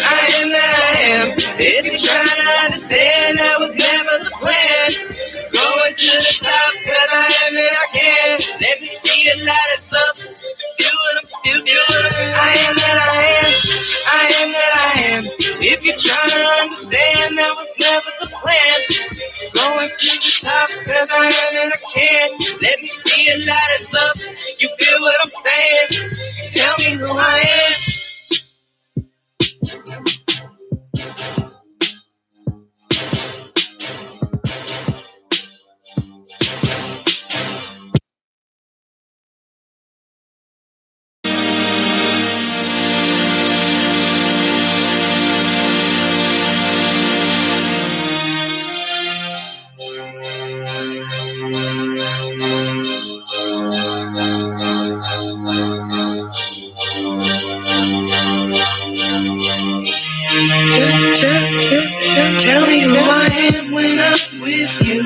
I am that I am. If you're trying to understand, that was never the plan. Going to the top, cause I am that I can. Let me see a light us up. Do what I'm still doing. I am that I am. I am that I am. If you're trying to understand, that was never the plan. Going to the top, cause I am that I can. Let me see a light us up. You feel what I'm saying? Tell me who I am. Tell me who I am when I'm with you.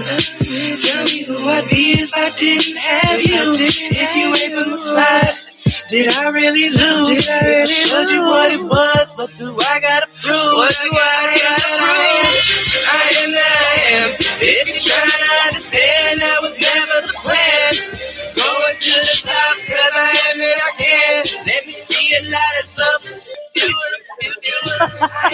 Tell me who I'd be if I didn't have you. If you ain't from the side, did I really lose? I showed you what it was, what do I gotta prove? What do I gotta prove? I am that I am. If you're trying to understand, that was never the plan. Going to the top, cause I am that I can. Let me see it light us up. Do what I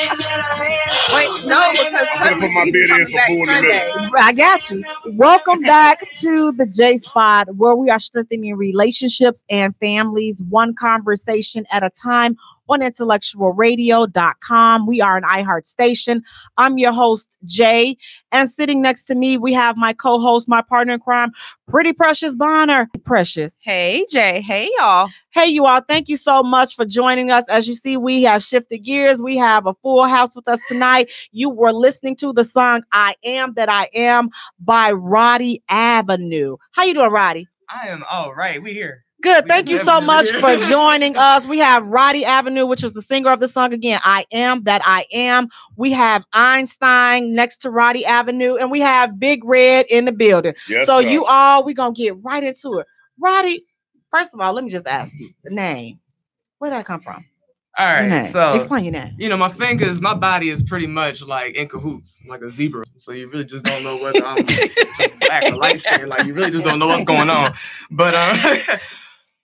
am that I am. Wait, no, because I'm gonna put my bid in for 40 minutes. I got you. Welcome back to the J Spot, where we are strengthening relationships and families, one conversation at a time on IntellectualRadio.com. We are an iHeart station. I'm your host, Jaye. And sitting next to me, we have my co-host, my partner in crime, Pretty Precious Bonner. Precious. Hey, Jay. Hey, y'all. Hey, you all. Thank you so much for joining us. As you see, we have shifted gears. We have a full house with us tonight. You were listening to the song I Am That I Am by Roddy Avenue. How you doing, Roddy? I am all right. We here. Good. Thank you so much for joining us. We have Roddy Avenue, which was the singer of the song again, I Am That I Am. We have Einstein next to Roddy Avenue, and we have Big Red in the building. Yes, so sir. you all, we're going to get right into it. Roddy, first of all, let me just ask you the name. Where did that come from? All Your right. name. So, Explain your name. you know, my body is pretty much like in cahoots, like a zebra. So you really just don't know whether I'm black or light skinned. Like you really just don't know what's going on. But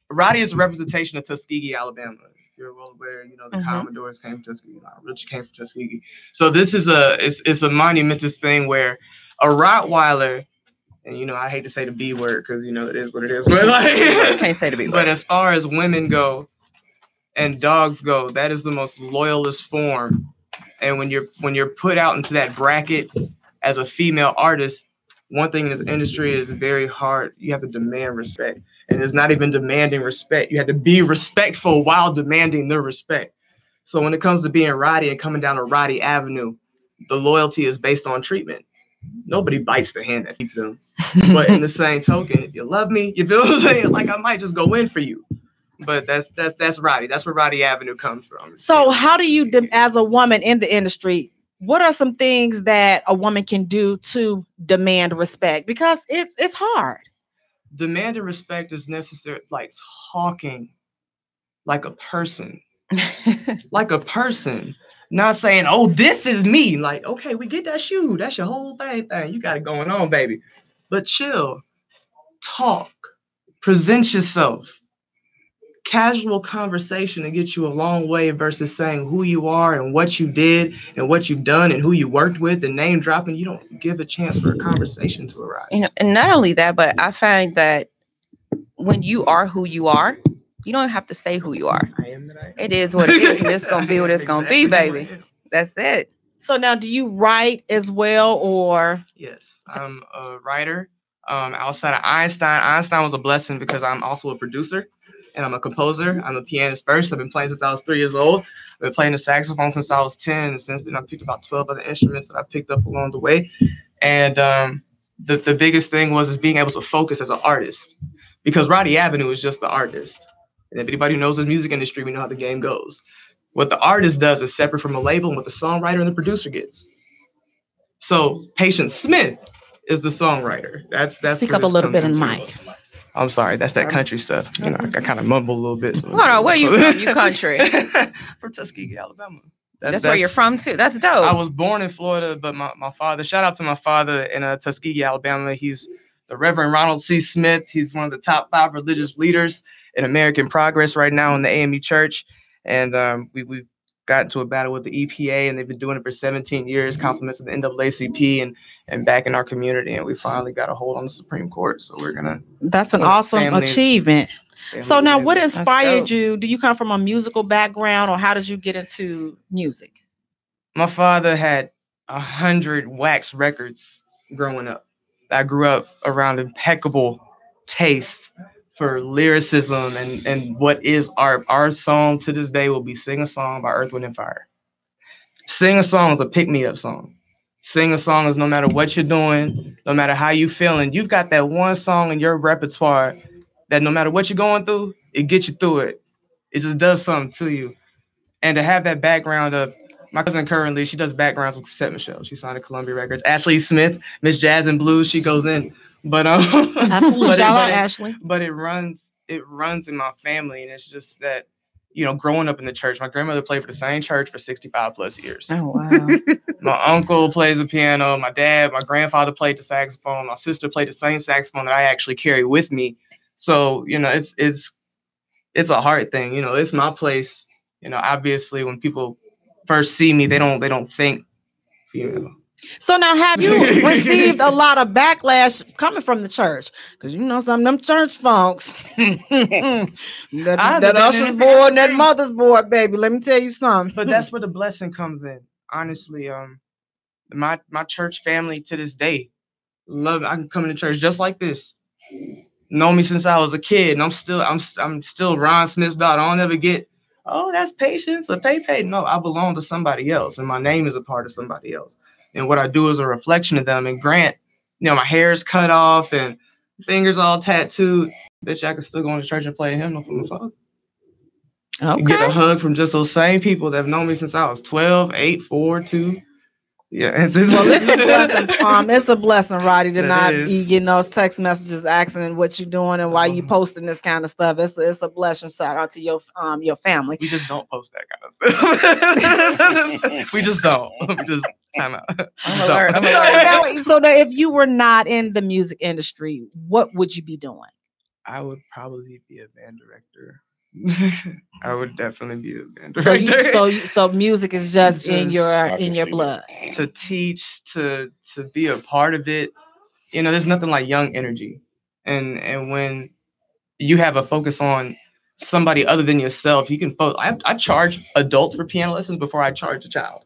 Roddy is a representation of Tuskegee, Alabama. If you're well aware, you know, the Commodores came from Tuskegee. Richard came from Tuskegee. So this is it's a monumentous thing where a Rottweiler, and you know, I hate to say the B word because you know it is what it is, but like Can't say the B word. But as far as women go and dogs go, that is the most loyalist form. And when you're put out into that bracket as a female artist, one thing in this industry is very hard. You have to demand respect. And it's not even demanding respect. You have to be respectful while demanding the respect. So when it comes to being Roddy and coming down a Roddy Avenue, the loyalty is based on treatment. Nobody bites the hand that feeds them. But in the same token, if you love me, you feel what I'm saying? Like I might just go in for you. But that's Roddy. That's where Roddy Avenue comes from. So how do you, as a woman in the industry, what are some things that a woman can do to demand respect? Because it's hard. Demanding respect is necessary, like talking like a person. Like a person. Not saying, oh, this is me. Like, okay, we get that shoe. That's your whole thing. You got it going on, baby. But chill. Talk. Present yourself. casual conversation to get you a long way versus saying who you are and what you did and what you've done and who you worked with and name dropping. You don't give a chance for a conversation to arise. And not only that, but I find that when you are who you are, you don't have to say who you are. I am that I am. It is what it is, and it's gonna be what it's gonna be, baby. That's it. So now, do you write as well, or? Yes, I'm a writer. Outside of Einstein was a blessing because I'm also a producer and I'm a composer. I'm a pianist first. I've been playing since I was 3 years old. I've been playing the saxophone since I was 10. And since then, I picked about 12 other instruments that I picked up along the way. And the biggest thing was being able to focus as an artist, because Roddy Avenue is just the artist. And if anybody knows the music industry, we know how the game goes. What the artist does is separate from a label and what the songwriter and the producer gets. So Patience Smith is the songwriter. That's Speak up a little bit in mic. I'm sorry, that's that country stuff. You know, I kind of mumble a little bit. So Hold on, where you from? You country? From Tuskegee, Alabama. That's where you're from too. That's dope. I was born in Florida, but my father, shout out to my father in Tuskegee, Alabama. He's the Reverend Ronald C. Smith. He's one of the top 5 religious leaders in American Progress right now in the AME Church. And we've got into a battle with the EPA, and they've been doing it for 17 years, compliments of the NAACP and back in our community. And we finally got a hold on the Supreme Court. So we're going to. That's an awesome achievement. So now, what inspired you? Do you come from a musical background, or how did you get into music? My father had 100 wax records growing up. I grew up around impeccable taste for lyricism and what is art. Our song to this day will be Sing a Song by Earth, Wind & Fire. Sing a Song is a pick-me-up song. Sing a Song is no matter what you're doing, no matter how you feeling, you've got that one song in your repertoire that no matter what you're going through, it gets you through it. It just does something to you. And to have that background of, my cousin currently, she does backgrounds with Cassette Michelle. She signed to Columbia Records. Ashley Smith, Miss Jazz and Blues, she goes in. But Ashley. But it runs in my family, and it's just that, you know, growing up in the church, my grandmother played for the same church for 65 plus years. Oh wow. My uncle plays the piano, my grandfather played the saxophone, my sister played the same saxophone that I actually carry with me. So, you know, it's a hard thing. You know, it's my place. You know, obviously when people first see me, they don't think, you know. So now, have you received a lot of backlash coming from the church? Because you know some of them church folks. that usher's board and that mother's board, baby. Let me tell you something. But that's where the blessing comes in. Honestly, my church family to this day love. I can come into church just like this. Know me since I was a kid, and I'm still Ron Smith's daughter. I don't ever get, oh, that's Patience or Pay. No, I belong to somebody else, and my name is a part of somebody else. And what I do is a reflection of them. And Grant, you know, my hair is cut off and fingers all tattooed. Bitch, I can still go into church and play a hymnal for my father. Okay. Get a hug from just those same people that have known me since I was 12, 8, 4, 2. Yeah. Well, it's a blessing, it's a blessing, Roddy, to not be getting those text messages asking what you're doing and why you posting this kind of stuff. It's a blessing. Shout out to your family. We just don't post that kind of stuff. We just don't. We just time out. I'm alert. So that if you were not in the music industry, what would you be doing? I would probably be a band director. I would definitely be a band director. So music is just in your blood. To teach, to be a part of it, you know, there's nothing like young energy, and when you have a focus on somebody other than yourself, you can focus. I charge adults for piano lessons before I charge a child,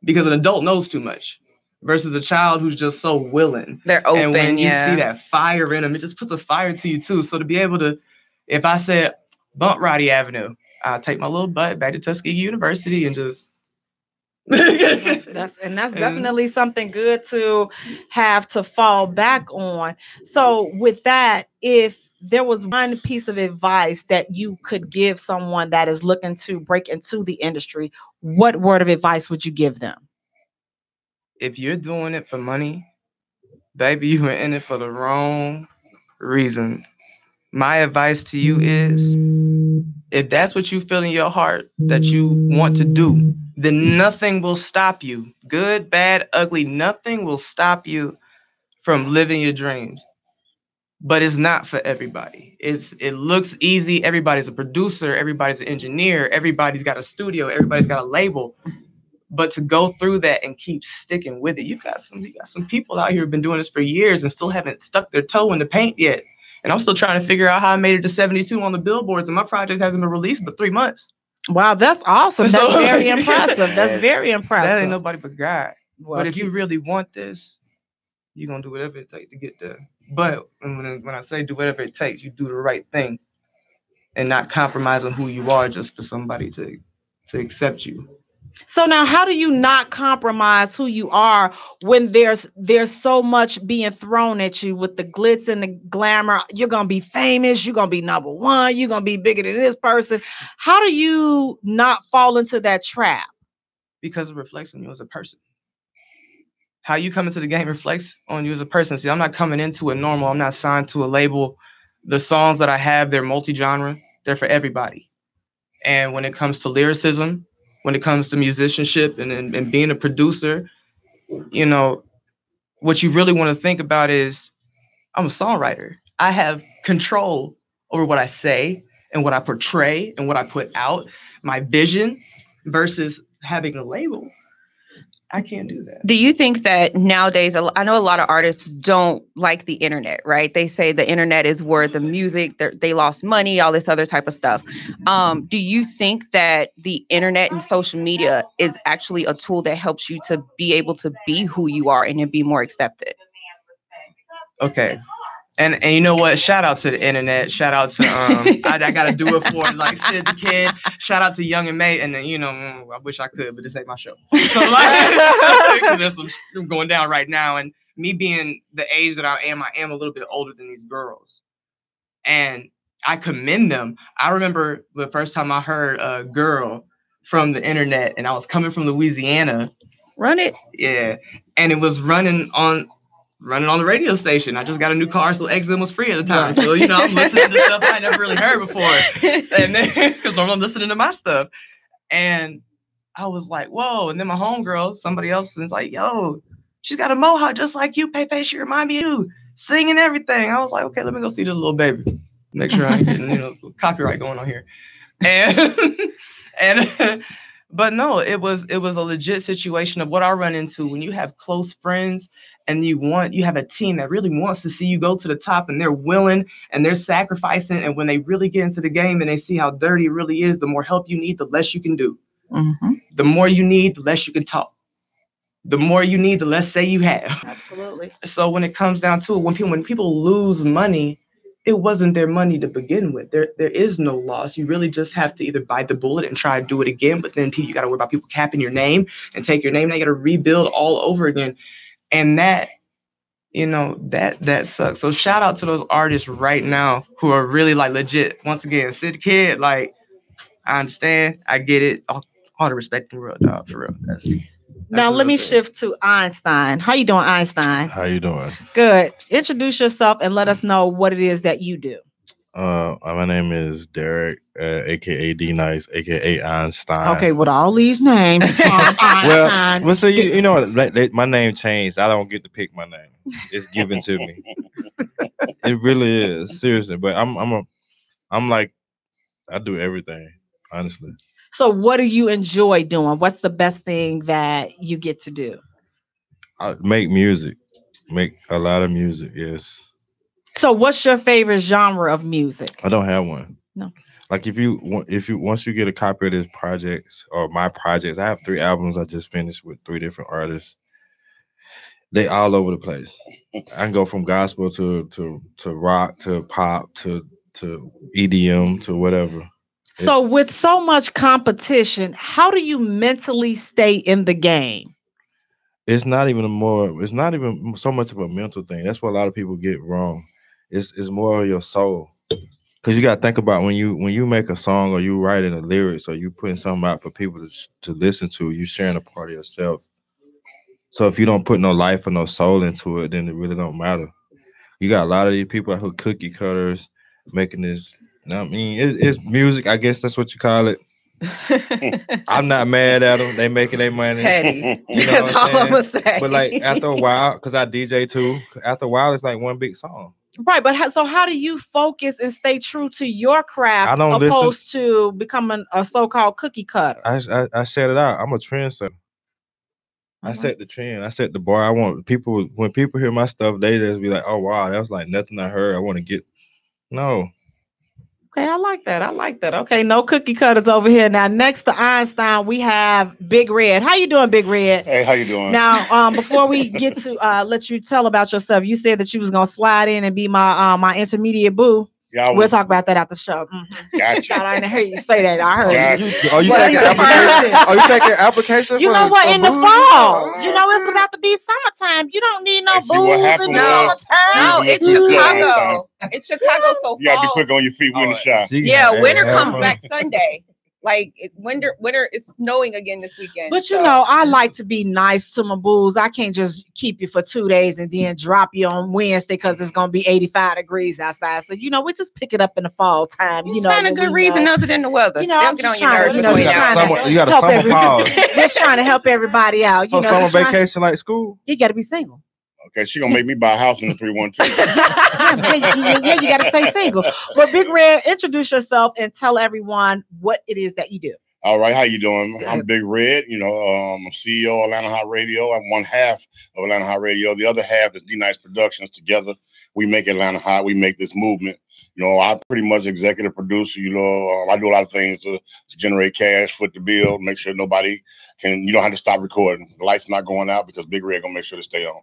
because an adult knows too much versus a child who's just so willing. They're open. And when you see that fire in them, it just puts a fire to you too. So to be able to, if I said, bump Roddy Avenue, I'll take my little butt back to Tuskegee University and just. that's definitely something good to have to fall back on. So with that, if there was one piece of advice that you could give someone that is looking to break into the industry, what word of advice would you give them? If you're doing it for money, baby, you are in it for the wrong reason. My advice to you is, if that's what you feel in your heart that you want to do, then nothing will stop you. Good, bad, ugly, nothing will stop you from living your dreams. but it's not for everybody. It looks easy. Everybody's a producer. Everybody's an engineer. Everybody's got a studio. Everybody's got a label. But to go through that and keep sticking with it, you got some people out here who've been doing this for years and still haven't stuck their toe in the paint yet. And I'm still trying to figure out how I made it to 72 on the billboards, and my project hasn't been released but 3 months. Wow, that's awesome. That's very impressive. That's very impressive. That ain't nobody but God. Well, but if you really want this, you're going to do whatever it takes to get there. But when I say do whatever it takes, you do the right thing and not compromise on who you are just for somebody to accept you. So now, how do you not compromise who you are when there's so much being thrown at you with the glitz and the glamour? You're going to be famous. You're going to be number one. You're going to be bigger than this person. How do you not fall into that trap? Because it reflects on you as a person. How you come into the game reflects on you as a person. See, I'm not coming into it normal. I'm not signed to a label. The songs that I have, they're multi-genre. They're for everybody. And when it comes to lyricism, when it comes to musicianship and being a producer, you know, what you really want to think about is I'm a songwriter. I have control over what I say and what I portray and what I put out, my vision versus having a label. I can't do that. Do you think that nowadays, I know a lot of artists don't like the internet, right? They say the internet is where the music, they lost money, all this other type of stuff. Do you think that the internet and social media is actually a tool that helps you to be able to be who you are and to be more accepted? Okay. And you know what? Shout out to the internet. Shout out to I gotta do it for like Sid the Kid. Shout out to Young and May. And then I wish I could, but this ain't my show. So like, there's some going down right now. And me being the age that I am a little bit older than these girls. And I commend them. I remember the first time I heard a girl from the internet, and I was coming from Louisiana. Run it. Yeah, and it was running on the radio station. I just got a new car, so XM was free at the time. So, I'm listening to stuff I never really heard before. And then, because I'm listening to my stuff. And I was like, whoa. And then my homegirl, somebody else, was like, yo, she's got a mohawk just like you, Pepe. She remind me of you, singing everything. I was like, okay, let me go see this little baby. Make sure I ain't getting, copyright going on here. And but no, it was a legit situation of what I run into when you have close friends and you have a team that really wants to see you go to the top, and they're willing and they're sacrificing. And when they really get into the game and they see how dirty it really is, the more help you need, the less you can do. Mm-hmm. The more you need, the less you can talk. The more you need, the less say you have. Absolutely. So when it comes down to it, when people lose money, it wasn't their money to begin with. There is no loss. You really just have to either bite the bullet and try to do it again. But then you got to worry about people capping your name and take your name. Now you got to rebuild all over again. And that, that sucks. So shout out to those artists right now who are really like legit. Once again, Sid the Kid, like, I understand. I get it. All the respect in the world, dog, for real. That's now let me shift to Einstein. How you doing, Einstein? How you doing? Good. Introduce yourself and let us know what it is that you do. My name is Derek, aka D Nice, aka Einstein. Okay, with all these names. well, so you know what? My name changed. I don't get to pick my name. It's given to me. It really is, seriously. But I'm like, I do everything, honestly. So what do you enjoy doing? What's the best thing that you get to do? I make music. Make a lot of music, yes. So what's your favorite genre of music? I don't have one. No. Like once you get a copy of this projects or my projects, I have 3 albums I just finished with 3 different artists. They all over the place. I can go from gospel to rock to pop to EDM to whatever. So with so much competition, how do you mentally stay in the game? It's not even so much of a mental thing. That's what a lot of people get wrong. It's more of your soul. Because you got to think about when you make a song or you writing the lyrics or you putting something out for people to listen to, you sharing a part of yourself. So if you don't put no life or no soul into it, then it really don't matter. You got a lot of these people who cookie cutters making this. I mean, it's music. I guess that's what you call it. I'm not mad at them. They making their money. Petty. You know that's all I'm gonna say. But like after a while, because I DJ too, after a while it's like one big song. Right, but so how do you focus and stay true to your craft I don't listen. opposed to becoming a so-called cookie cutter? I set it out. I'm a trendsetter. I set the trend. I set the bar. I want people when people hear my stuff, they just be like, "Oh wow, that was like nothing I heard. I want to get." No, Okay, I like that. I like that. Okay, no cookie cutters over here. Now, next to Einstein, we have Big Red. How you doing, Big Red? Hey, how you doing? Now, before we get to let you tell about yourself, you said that you was gonna slide in and be my intermediate boo. Y'all We'll was, talk about that after the show. gotcha. I didn't hear you say that. I heard Gotcha. you. Are you Well, taking you application? Are you taking application? You for- know what? for In the booze? fall, you know it's about to be summertime. You don't need no Hey, see, what booze in happened the was- summertime. No, Easy it's enough to do that, Chicago. It's Chicago, so You gotta be fall. quick on your feet. We in the shop. She- Yeah, hey, winter have comes fun. back Sunday. Like winter, it's snowing again this weekend. But you so- know, I like to be nice to my booze. I can't just keep you for 2 days and then drop you on Wednesday because it's gonna be 85 degrees outside. So you know, we just pick it up in the fall time. You you know, find a when good we reason know. other than the weather. You know, They'll I'm get on just your trying nerves to, you know, between just now and trying then. to You got a help summer pause. just trying to help everybody out. So You know, summer just trying- vacation like school. you got to be single. Okay, she gonna make me buy a house in the 312. Yeah, you got to stay single. But Big Red, introduce yourself and tell everyone what it is that you do. All right, how you doing? I'm Big Red. I'm CEO of Atlanta Hot Radio. I'm one half of Atlanta Hot Radio. The other half is D-Nice Productions. Together, we make Atlanta Hot. We make this movement. I pretty much executive producer. I do a lot of things to generate cash, foot the bill, make sure nobody can. You don't have to stop recording. The lights not going out because Big Red gonna make sure to stay on.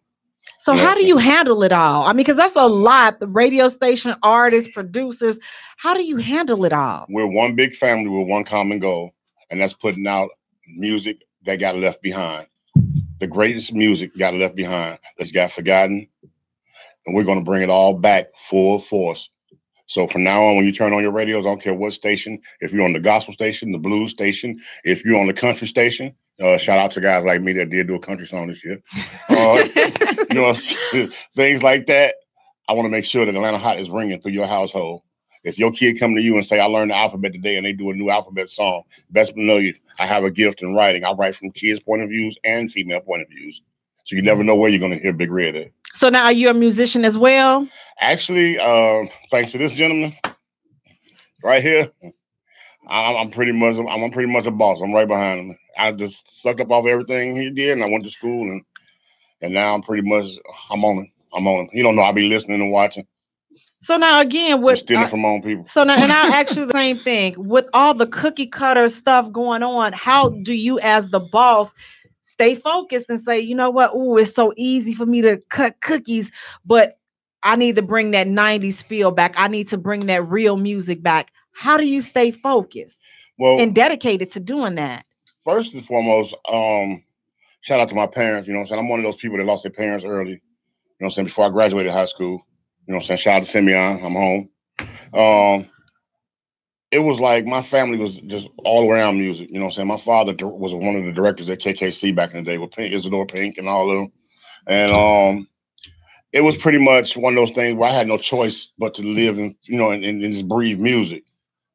So Yeah. how do you handle it all? I mean, because that's a lot. The radio station, artists, producers. How do you handle it all? We're one big family with one common goal, and that's putting out music that got left behind. The greatest music got left behind, that's got forgotten, and we're going to bring it all back full force. So from now on, when you turn on your radios, I don't care what station, if you're on the gospel station, the blues station, if you're on the country station, shout out to guys like me that did do a country song this year. Things like that. I want to make sure that Atlanta Hot is ringing through your household. If your kid come to you and say, I learned the alphabet today, and they do a new alphabet song, best know I have a gift in writing. I write from kids' point of views and female point of views. So you never know where you're going to hear Big Red at. So now you're a musician as well? Actually, thanks to this gentleman right here, I'm pretty much a boss. I'm right behind him. I just sucked up off everything he did, and I went to school, and now I'm on him. I'm on him. He don't know I be listening and watching. So now again, I'm with stealing from my own people. so now, and I'll ask you the same thing. With all the cookie cutter stuff going on, how do you, as the boss, stay focused and say, you know what? Ooh, it's so easy for me to cut cookies, but I need to bring that 90s feel back. I need to bring that real music back. How do you stay focused and dedicated to doing that? First and foremost, shout out to my parents. You know what I'm saying? I'm one of those people that lost their parents early. You know what I'm saying? Before I graduated high school. You know what I'm saying? Shout out to Simeon. I'm home. It was like my family was just all around music. You know what I'm saying? My father was one of the directors at KKC back in the day with Isidore Pink and all of them. And it was pretty much one of those things where I had no choice but to live and just breathe music.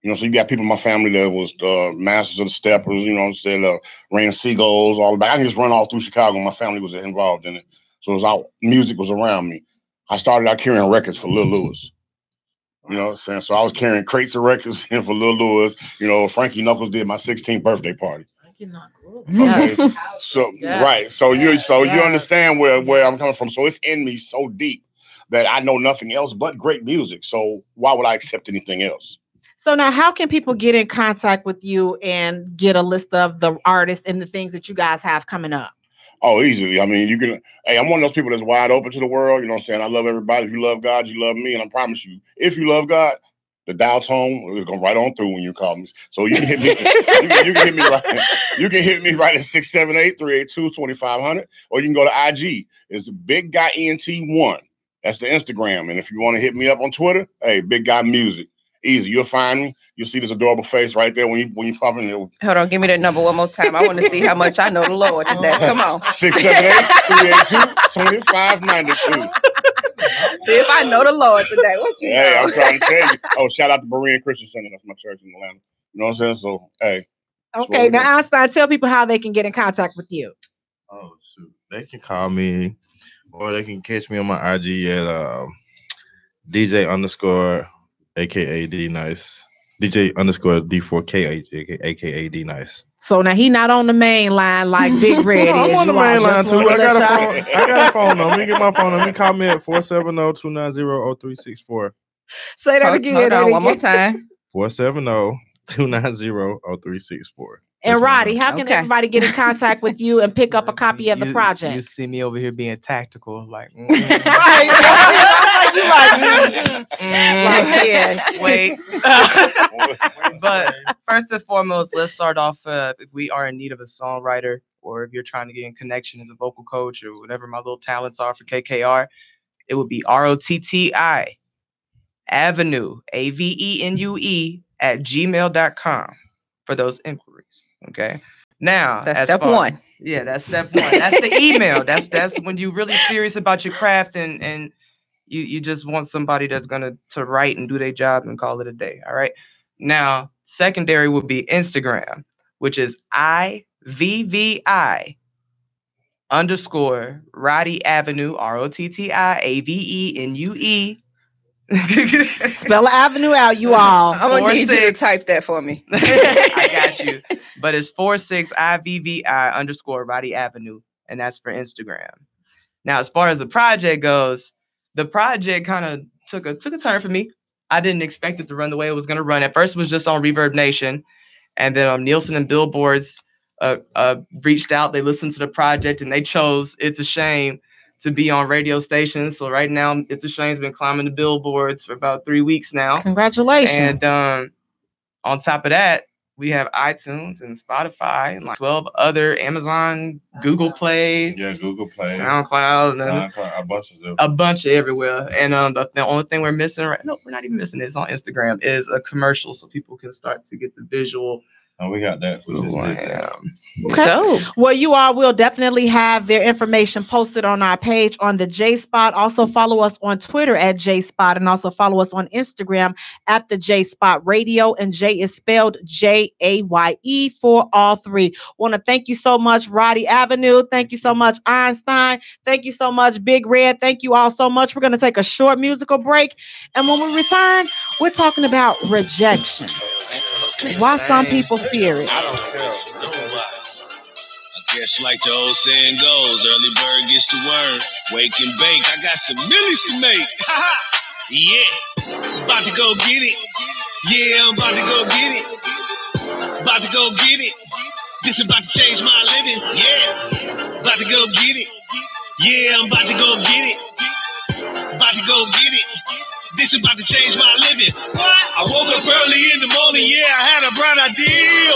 So you got people in my family that was masters of the steppers, you know what I'm saying, ran seagulls, all that. I can just run all through Chicago. My family was involved in it. So it was all music was around me. I started out carrying records for Lil Lewis. You know what I'm saying? So I was carrying crates of records in for Lil Lewis. Frankie Knuckles did my 16th birthday party. Okay. So right. So you understand where I'm coming from. So it's in me so deep that I know nothing else but great music. So why would I accept anything else? So now how can people get in contact with you and get a list of the artists and the things that you guys have coming up? Oh, easily. I mean, you can. Hey, I'm one of those people that's wide open to the world. You know what I'm saying? I love everybody. If you love God, you love me. And I promise you, if you love God, the dial tone is going right on through when you call me. So you can hit me. you can hit me right. You can hit me right at 678-382-2500, or you can go to IG. It's the Big Guy ENT1. That's the Instagram. And if you want to hit me up on Twitter, hey, Big Guy Music. Easy. You'll find me. You'll see this adorable face right there when you pop in there. Hold on, give me that number one more time. I want to see how much I know the Lord today. Come on. 678-382-2592. See if I know the Lord today. What you know? I'm trying to tell you. Oh, shout out to Berean Christian Center. That's my church in Atlanta. You know what I'm saying? So, hey. Okay, now Einstein, tell people how they can get in contact with you. Oh, shoot. They can call me or they can catch me on my IG at DJ underscore aka D Nice. DJ underscore D4K aka D Nice. So now he not on the main line like Big Red is. I'm on the You all main line just too. wanna I let got a y'all- phone. I got a phone number. Let me get my phone number. You call me at 470-290-0364. Say that Hold again. on, one more time. 470-290-0364. And Roddy, how can Okay. everybody get in contact with you and pick up a copy of the You project? see me over here being tactical, like, Right. You like, yeah. wait. But first and foremost, let's start off. If we are in need of a songwriter, or if you're trying to get in connection as a vocal coach, or whatever my little talents are for KKR, it would be ROTTI Avenue AVENUE at gmail.com for those inquiries. Okay. Now That's as step far- one. Yeah, that's step one. That's the email. That's when you're really serious about your craft and you just want somebody that's gonna to write and do their job and call it a day. All right. Now, secondary would be Instagram, which is IVVI underscore Roddy Avenue, ROTTIAVENUE. Spell Avenue out, you all. I'm gonna need you to 46. type that for me. I got you. But it's 46IVVI underscore Roddy Avenue, and that's for Instagram. Now, as far as the project goes, the project kind of took a turn for me. I didn't expect it to run the way it was going to run. At first, it was just on Reverb Nation, and then Nielsen and Billboards reached out. They listened to the project, and they chose It's a Shame to be on radio stations. So right now, It's a Shame's been climbing the billboards for about 3 weeks now. Congratulations. And on top of that, we have iTunes and Spotify and like 12 other Amazon, Google Play, Yeah, Google Play, SoundCloud, and SoundCloud, a bunch of stuff. a bunch of everywhere. And the only thing we're missing no, we're not even missing it. It's on Instagram, is a commercial so people can start to get the visual. Oh, we got that. We just did that. Okay. Dope. Well, you all will definitely have their information posted on our page on the J Spot. Also follow us on Twitter at J Spot, and also follow us on Instagram at the J Spot Radio. And Jay is spelled JAYE for all three. Want to thank you so much, Roddy Avenue. Thank you so much, Einstein. Thank you so much, Big Red. Thank you all so much. We're going to take a short musical break, and when we return, we're talking about rejection. Why some people fear it. I guess like the old saying goes, early bird gets the worm, wake and bake. I got some millies to make. Yeah, about to go get it. Yeah, I'm about to go get it. About to go get it. This about to change my living. Yeah, about to go get it. Yeah, I'm about to go get it. About to go get it. This about to change my living. What? I woke up early in the morning, yeah, I had a bright idea.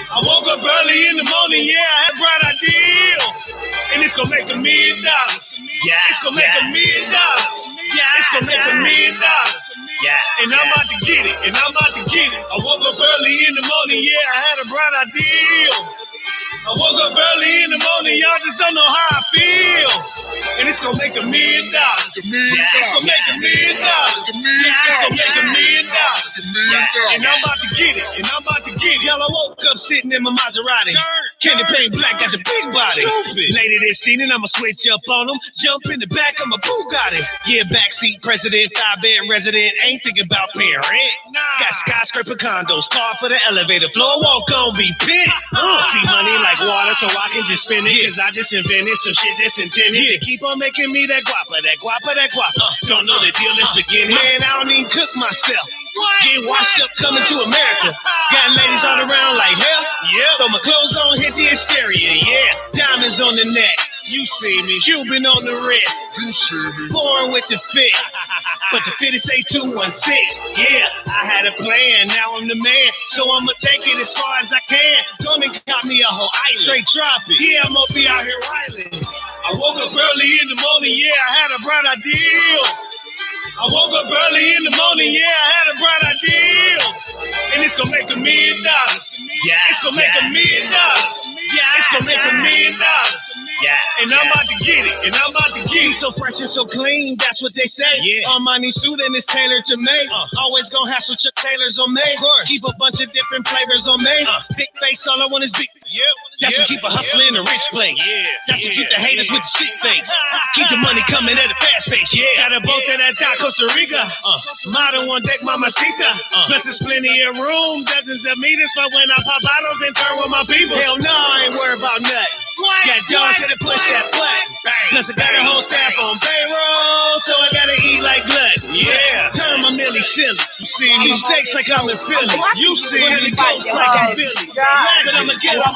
I woke up early in the morning, yeah, I had a bright idea. And it's gonna make $1 million. Yeah, it's gonna make $1 million. Yeah, it's gonna make $1 million. Yeah, and I'm about to get it, and I'm about to get it. I woke up early in the morning, yeah, I had a bright idea. I woke up early in the morning, y'all just don't know how I feel. And it's gonna make $1 million. Yeah, it's gonna make $1 million. Yeah, it's gonna make $1 million. Yeah, and I'm about to get it. And I'm about to get it. Y'all, I woke up sitting in my Maserati. Candy paint black, got the big body. Later this evening, I'ma switch up on them. Jump in the back of my Bugatti. Yeah, backseat president, 5-bed resident. Ain't thinking about paying rent. Got skyscraper condos, car for the elevator. Floor won't gon' be pent. See money like water, so I can just spend it. Cause I just invented some shit that's intended to keep on making me that guapa, that guapa, that guapa. Don't know the deal is beginning. Man, I don't even cook myself. Get washed up coming to America. Got ladies all around like hell. Yeah. Throw my clothes on, hit the hysteria. Yeah. Diamonds on the neck. You see me. Cuban on the wrist. You see me. Born with the fit. But the fit is 8216. Yeah. I had a plan. Now I'm the man. So I'ma take it as far as I can. Gonna got me a whole island. Straight tropic. Yeah, I'm gonna be out here wildin'. I woke up early in the morning. Yeah, I had a bright idea. I woke up early in the morning, yeah, I had a bright idea. And it's gonna make $1 million. Yeah, it's gonna make $1 million. Yeah, it's gonna make $1 million. Yeah, and I'm about to get it, and I'm about to Yeah, so fresh and so clean, that's what they say. Yeah. Armani suit and it's tailored to me. Always gonna have some Chuck Taylors on me. Keep a bunch of different flavors on me. Big face, all I want is big. Yeah. That's what keep a hustler in a rich place. Yeah. That's what keep the haters with the shit face. Keep the money coming at a fast pace. Yeah. Got a boat that I dock Costa Rica. Modern one deck mamacita. Plus there's plenty of room, dozens of meters for when I pop bottles and turn with my people. Hell no, I ain't worried about nothing. Got dogs that push that butt. Plus I got a whole staff on payroll, so I gotta eat like blood. Yeah, turn my Millie silly. You see me mistakes like I'm in Philly. You see me ghost like I'm Billy. But I'ma get them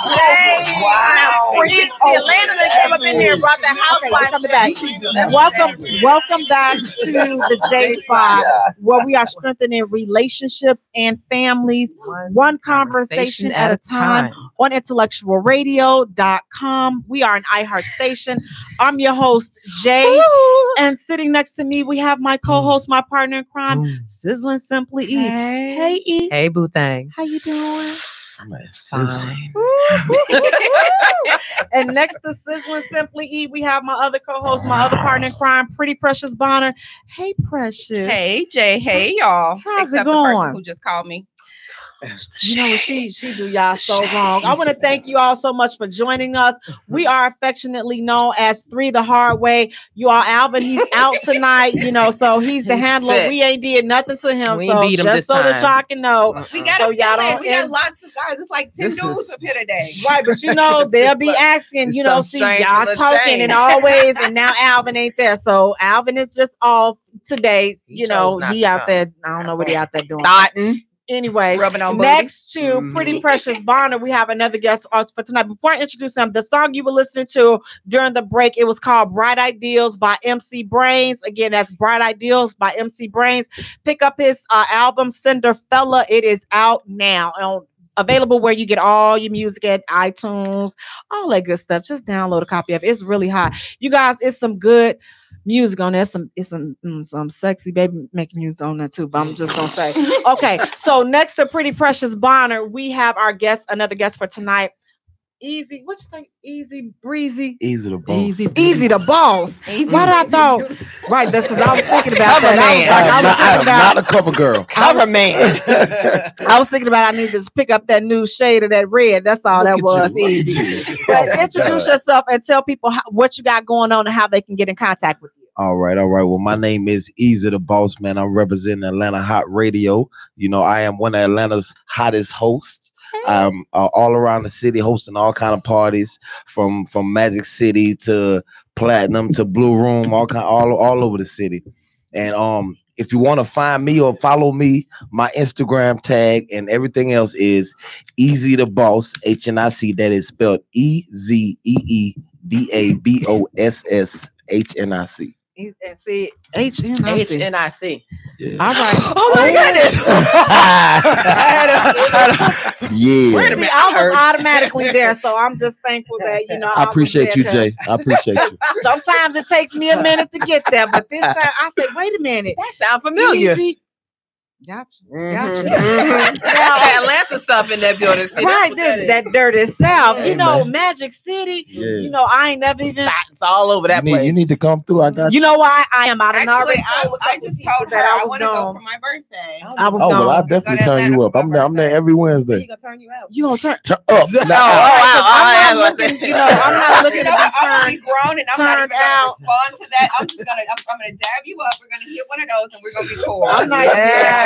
Wow. Atlanta that came up in here and brought the housewife back. Welcome back to the J Spot, where we are strengthening relationships and families, one conversation at a time on IntellectualRadio.com. We are an iHeart station. I'm your host, Jay, and sitting next to me, we have my co-host, my partner in crime, Sizzling Simply E. Hey, E. Hey, boo thing. How you doing? Fine. And next to Sizzling Simply E, we have my other co-host, my other partner in crime, Pretty Precious Bonner. Hey, Precious. Hey, Jay. Hey, y'all. How's Except it the person going? who just called me. You know what she do y'all so wrong. I want to thank you all so much for joining us. We are affectionately known as Three the Hard Way. You all, Alvin, he's out tonight, so he's the handler. sick. We ain't did nothing to him. We So beat him just this so that time. y'all can know. We got So a y'all feeling. don't We got end- lots of guys. It's like 10 dudes up here today. Right, but they'll be asking, Some see, strange y'all little talking change. and always, and now Alvin ain't there. So Alvin is just off today. He chose not He to out come. there. I don't know what he out there doing. Cotton. Anyway, Rubbing on next to Pretty Precious Bonner, we have another guest for tonight. Before I introduce him, the song you were listening to during the break, it was called Bright Ideals by MC Brains. Again, that's Bright Ideals by MC Brains. Pick up his album, Cinderfella. It is out now. Available where you get all your music at iTunes, all that good stuff. Just download a copy of it. It's really hot. You guys, it's some good music on there. It's some sexy baby making music on there too, but I'm just gonna say. Okay, so next to Pretty Precious Bonner, we have another guest for tonight. Easy, what you think? Easy breezy. Easy to boss. Easy the boss. Why did I thought? Right, that's because I was thinking about Cover that. man. Not a cover girl. Cover man. I was thinking about I need to pick up that new shade of that red. That's all that was. Easy. But introduce yourself and tell people what you got going on and how they can get in contact with you. All right. Well, my name is Easy the Boss, man. I'm representing Atlanta Hot Radio. I am one of Atlanta's hottest hosts. I'm all around the city hosting all kind of parties, from Magic City to Platinum to Blue Room, all over the city. And if you want to find me or follow me, my Instagram tag and everything else is Easy the Boss, HNIC. That is spelled EZEEDABOSS HNIC. HNIC. Yeah. All right. Oh my goodness. Yeah. Wait a minute. I was automatically there, so I'm just thankful that I appreciate you, Jay. I appreciate you. Sometimes it takes me a minute to get there, but this time I said, "Wait a minute, That sounds familiar. Easy. Gotcha. Now, Atlanta stuff in that building. See, Right, that dirty South. Hey, man. Magic City. Yeah. I ain't never even. It's all over that place. You need to come through. I got you. You know why I am out of Actually, I just told her I want to go gone. for my birthday. I was Oh, well, I'll gone. definitely turn you up. I'm there every He's Wednesday. gonna turn you out. You gonna turn? Turn up. I'm not looking to be I'm turned. grown and I'm not turned even gonna out. respond to that. I'm gonna dab you up. We're gonna hit one of those and we're gonna be cool. I'm not-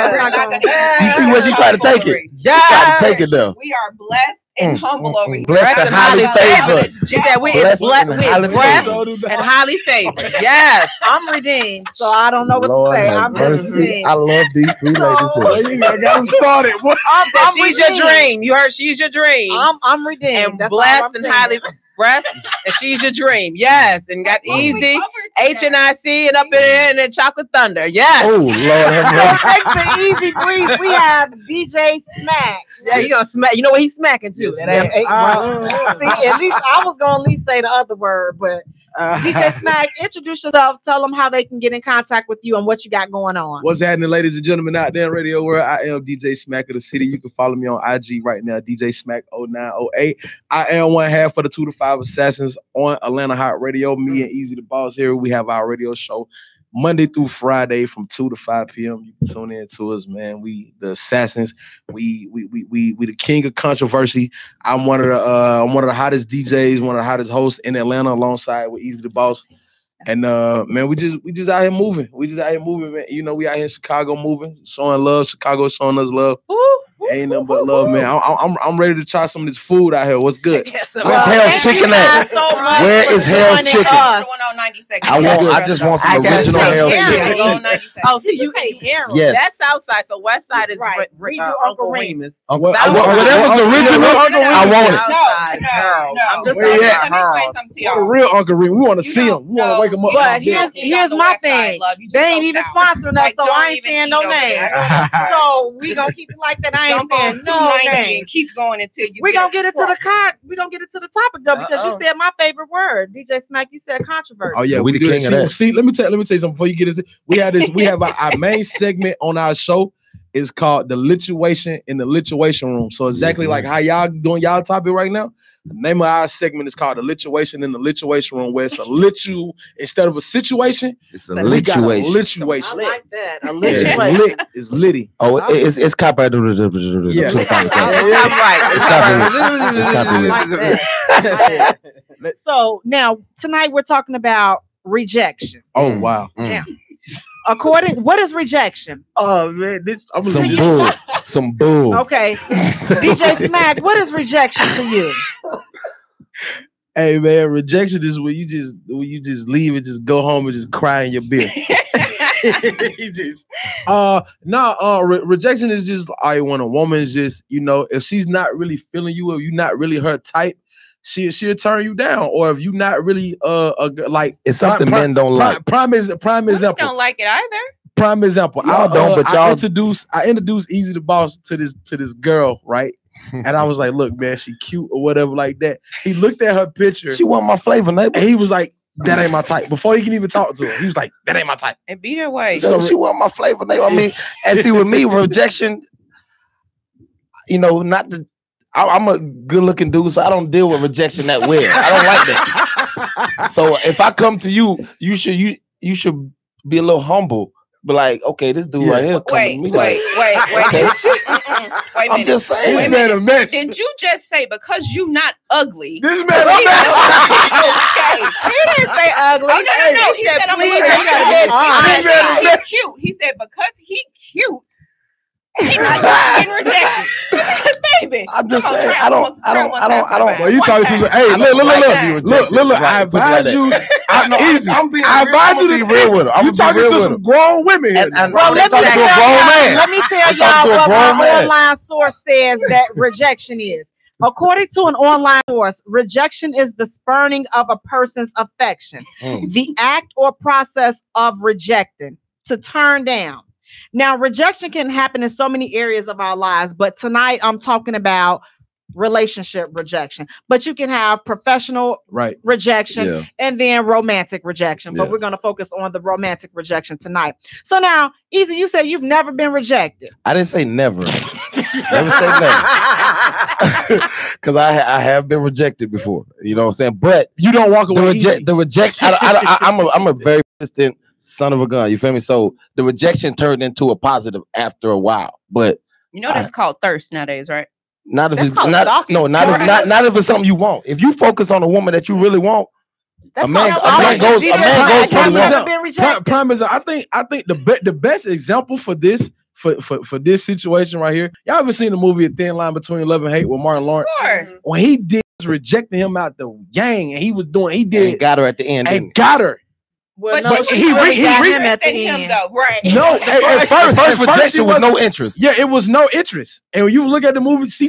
We're I'm not gonna- You see where she trying to take it? Yeah. Trying to take it though. We are blessed and humble over here. Blessed and highly favored. She said we Blessed is and highly blessed favored. and highly favored. Yes. I'm redeemed, so I don't know what Lord to say. have I'm mercy. redeemed. I love these three ladies here. I got them started. What? I'm She's your redeemed. dream. You heard she's your dream. I'm redeemed. And That's all blessed I'm and saying. highly blessed, and she's your dream. Yes, and got What we easy covered today. HNIC and up in there and then Chocolate Thunder. Yes. Oh, Lord have So mercy. next to Easy Breeze, we have DJ Smack. Yeah, he gonna smack. You know what he's smacking too? That ain't- See, at least I was gonna at least say the other word, but DJ Smack, introduce yourself. Tell them how they can get in contact with you and what you got going on. What's happening, ladies and gentlemen out there in radio world? I am DJ Smack of the city. You can follow me on IG right now, DJ Smack 0908. I am one half of the 2 to 5 Assassins on Atlanta Hot Radio. Me and Easy the Boss here. We have our radio show Monday through Friday from 2 to 5 p.m. You can tune in to us, man. We the Assassins. We the king of controversy. I'm one of the hottest DJs, one of the hottest hosts in Atlanta, alongside with Easy the Boss. And man, we just out here moving. We just out here moving, man. You know, we out here in Chicago moving, showing love. Chicago showing us love. Ain't nothing but love, man. I'm ready to try some of this food out here. What's good? Where's Hell's Chicken at? Where is Hell's Chicken? I just want some original Hell's Chicken. Oh, see, you hate Harold. Yes. That's Southside, so West Side is Right. We do Uncle Remus. Whatever's the original, I want it. I'm just Where saying you at? Harold. What a real Uncle Reed. We want to see him. We want to wake him up. But here's my thing. They ain't even sponsoring us, so I ain't saying no name. So we gonna keep it like that. I ain't saying no name. Keep going until you. We gonna get it to the We gonna get it to the topic though, because you said my favorite word, DJ Smack. You said controversy. Oh yeah, we the do king of that. See, let me tell you something before you get into. We have our main segment on our show is called the Lituation in the Lituation Room. So exactly like how y'all doing y'all topic right now. The name of our segment is called the Lituation in the Lituation Room, where it's a litu instead of a situation. It's a we got a lituation. lituation. I like that. A Yeah, it's lituation. lit. It's litty. Oh, it's copyright. Yeah. So now tonight we're talking about rejection. Oh wow. Now, what is rejection? Oh man, I'm Some bull. Some bull. Okay, DJ Smack, what is rejection to you? Hey man, rejection is when you just leave and just go home and just cry in your beer. Rejection is just when a woman is just, if she's not really feeling you or you're not really her type, she'll turn you down. Or if you're not really like, it's something men don't like. Prime example. Don't like it either. Prime example. I introduced Easy the Boss to this girl, right? And I was like, look, man, she cute or whatever like that. He looked at her picture. She want my flavor, neighbor. And he was like, that ain't my type. Before he can even talk to her, he was like, that ain't my type. And be that way. So she want my flavor, neighbor. I mean, and see with me, rejection, not the I'm a good looking dude, so I don't deal with rejection that well. I don't like that. So if I come to you, you should be a little humble. But like, okay, this dude right here coming to me wait. okay. I'm just saying. This man a mess. Did you just say because you not ugly? This man a mess. Okay. He didn't say ugly. No. He said I'm cute. He said because he cute. He not getting rejection. Baby, I'm just saying. I don't. Well, you talking to? Hey, look. I advise you. I advise you to be real with her. You talking to some grown women. And let me tell y'all what my online source says that rejection is. According to an online source, rejection is the spurning of a person's affection, the act or process of rejecting, to turn down. Now, rejection can happen in so many areas of our lives, but tonight I'm talking about relationship rejection. But you can have professional rejection and then romantic rejection. But we're going to focus on the romantic rejection tonight. So now, Easy, you said you've never been rejected. I didn't say never. Never say never. Because I have been rejected before. You know what I'm saying? But you don't walk away. The rejection. I'm a very persistent son of a gun. You feel me? So the rejection turned into a positive after a while. But that's called thirst nowadays, right? Not if it's not if it's something you want. If you focus on a woman that you really want, a man goes for the woman. Prime is, I think the best example for this for this situation right here. Y'all ever seen the movie A Thin Line Between Love and Hate with Martin Lawrence? Of course. When he did was rejecting him out the gang, and he got her at the end. And got her. Well, but he got him at the end. Right. No, at first rejection was no interest. Yeah, it was no interest. And when you look at the movie, she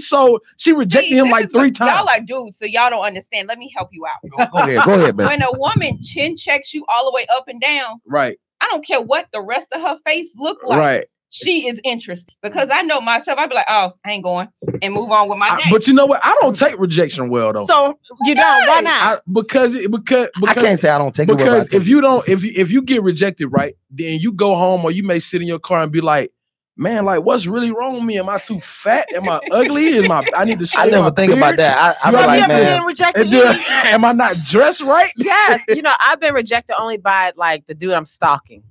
rejected him like 3 times. Y'all like dudes, so y'all don't understand. Let me help you out. Go ahead, man. When a woman chin checks you all the way up and down, right? I don't care what the rest of her face look like. Right. she is interested. Because I know myself, I'd be like, oh, I ain't going, and move on with my day. But you know what? I don't take rejection well though. So you don't. Why not? Because I can't say I don't take it well. Because if you don't, if you get rejected, right, then you go home or you may sit in your car and be like, man, like what's really wrong with me? Am I too fat? Am I ugly? I need to shave I never my think beard? about that. I be Have you like, ever man, been rejected? Am I not dressed right? Yes, I've been rejected only by like the dude I'm stalking.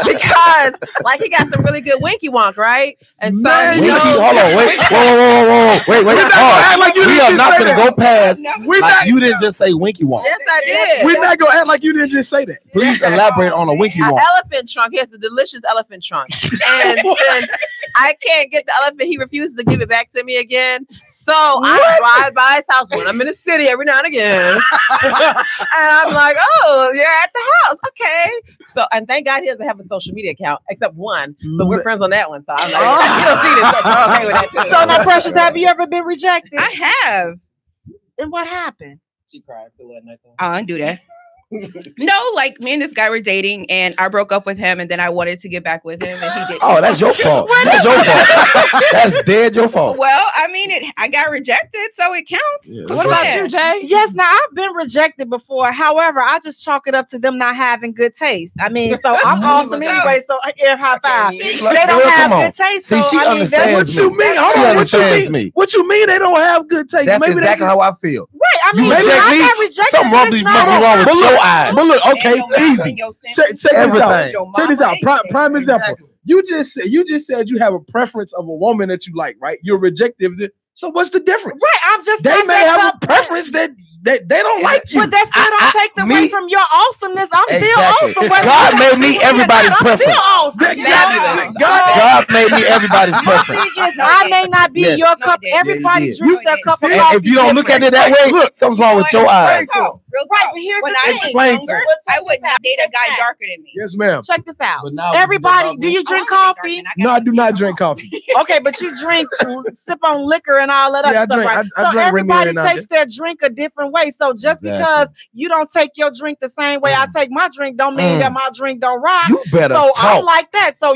Because like he got some really good winky wonk, right? And so Man, Winky, hold on, wait, whoa, wait, We're not gonna act like you we didn't are just not say gonna that. go past. We're Like not. you didn't just say winky wonk. yes, I did. We're not gonna act like you didn't just say that. Please elaborate on a winky An wonk. elephant trunk. He has a delicious elephant trunk, and since I can't get the elephant, he refuses to give it back to me again. So I drive by his house when I'm in the city every now and again, and I'm like, "Oh, you're at the house, okay." So, and thank God he doesn't have a social media account except one, but we're friends on that one. So I'm like, you don't see this, so I'm okay with that too. So now, Precious, have you ever been rejected? I have. And what happened? She cried. I don't do that. No, like me and this guy were dating, and I broke up with him, and then I wanted to get back with him, and he didn't. Oh, that's your fault. That's your fault. That's dead your fault. Well, I mean, I got rejected, so it counts. Yeah, What about you, Jay? Yes, now I've been rejected before. However, I just chalk it up to them not having good taste. I mean, so I'm awesome anyway. So air high five. They don't have good taste. See, So she I mean, that's understands What you mean? Hold She on. understands me. What you mean they don't have good taste? That's Maybe exactly they how I feel. right. I mean, You reject I me, got rejected. something must be wrong with your eyes. But look, okay, easy. Check this Everything. out. Check this out. Prime example. You just said you have a preference of a woman that you like, right? You're rejected. So what's the difference? Right, I'm just. They may have a preference that they don't like you. But that still don't take away from your awesomeness. I'm still Exactly. awesome. God made me everybody's I'm preference. still awesome. God made me everybody's preference. I may not be Yes. your cup. Yeah, Everybody you did. drinks their cup of And coffee. if you don't look at it that way, something's wrong with your eyes. Real Right, talk. but here's When the I was thing. younger, I would not date a guy darker than me. Yes, ma'am. Check this out. But now Everybody, do you drink coffee? No, I do not drink coffee. Okay, but you drink, sip on liquor and all that Yeah, I other stuff, drink- right? I So drink everybody Remy every now and takes their drink a different way. So just Exactly. because you don't take your drink the same way I take my drink, don't mean that my drink don't rock. You better So I talk. like that. So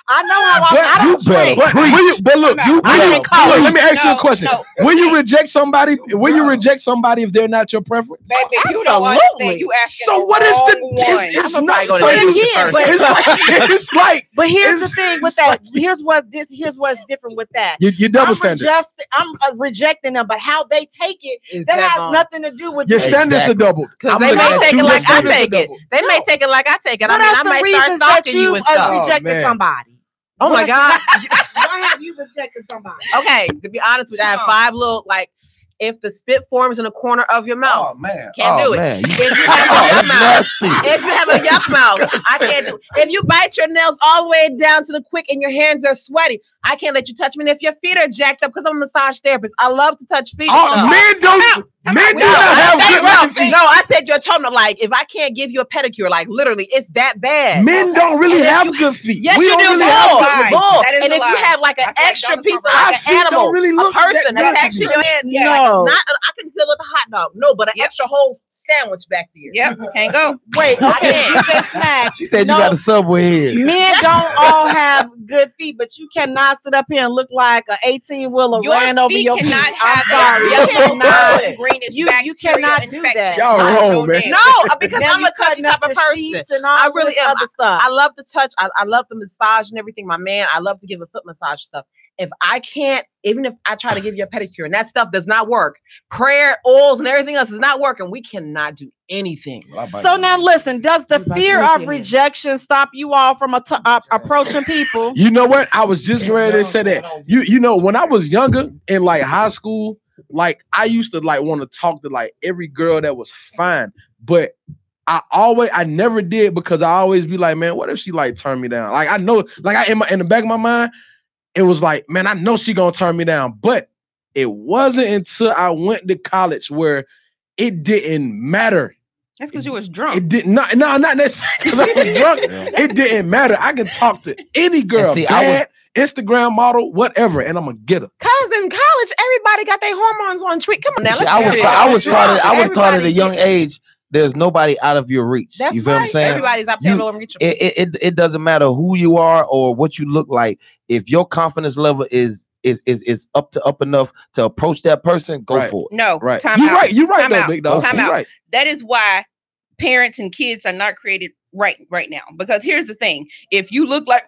I know how I You don't better drink. But look, let me ask you a No, question. no. Will you reject somebody? Will you reject somebody if they're not your preference? Baby, you don't Absolutely. understand. You asking So the what is wrong the? one. It's I'm not. probably So gonna you- shoot you first. but- it's like. But here's the It's- thing with that. Here's what's different with that. You double standard. I'm rejecting them, but how they take it, Is that that has wrong? nothing to do with Your you. standards are doubled. Because I'm they looking may at take you, it your like I standards are take it. doubled. They may take it like I take it. I What mean, are I the might start reasons that stalking you you and stuff. rejected man. somebody? Oh my God. Why have you rejected somebody? Okay, to be honest with you, I have 5 little if the spit forms in the corner of your mouth, man. can't do it. Man. If you have a yuck mouth, Nasty. if you have a yuck mouth, I can't do it. If you bite your nails all the way down to the quick and your hands are sweaty, I can't let you touch me. And if your feet are jacked up, because I'm a massage therapist, I love to touch feet. Oh, men don't. Men do No, not have I good looking feet. no, I said your toenail. Like, if I can't give you a pedicure, like literally, it's that bad. Men don't really And if have you- good feet. Yes, We you don't do. really have Bull. good feet. Bull. That is And a if you lie. have like an I feel like extra Donald piece of Trump like Our an feet don't animal, really a look person that good attached to to you. your hand, No. not I can deal with a hot dog. No, but an extra whole sandwich back there. Yep, can't go. Wait, okay, can't. you just smacked. She said No. you got a subway head. Men don't all have good feet, but you cannot sit up here and look like an 18-wheeler Your ran over feet your feet. cannot I'm have sorry. yellow, You cannot. greenish You bacteria cannot do infection. that. Y'all wrong, man. No, because Now I'm you a touchy cutting up type of the person. sheets and all I really this am. other stuff. I love to touch. I love the massage and everything. My man, I love to give a foot massage stuff. If I can't, even if I try to give you a pedicure and that stuff does not work, prayer, oils, and everything else is not working, we cannot do anything. So now listen, does the Everybody fear look of at rejection stop you all from approaching people? You know what? I was just ready to say that. You know, when I was younger in like high school, like I used to like want to talk to like every girl that was fine, but I never did because I always be like, man, what if she like turn me down? Like I know, like in the back of my mind, it was like, man, I know she gonna turn me down. But it wasn't until I went to college where it didn't matter. That's because you was drunk. It did not necessarily because I was drunk. It didn't matter. I can talk to any girl, And see, bad, Instagram model, whatever, and I'm gonna get her. Cause in college, everybody got their hormones on tweak. Come on now, See, let's I be was real. taught at a Everybody young age there's nobody out of your reach. That's you feel what I'm right. saying? Everybody's up there unreachable. It doesn't matter who you are or what you look like. If your confidence level is up enough to approach that person, go for it. No, right. Time You're out. right. You're right, Time though, out. big dog. Time You're out. right. That is why parents and kids are not created right now. Because here's the thing: if you look like,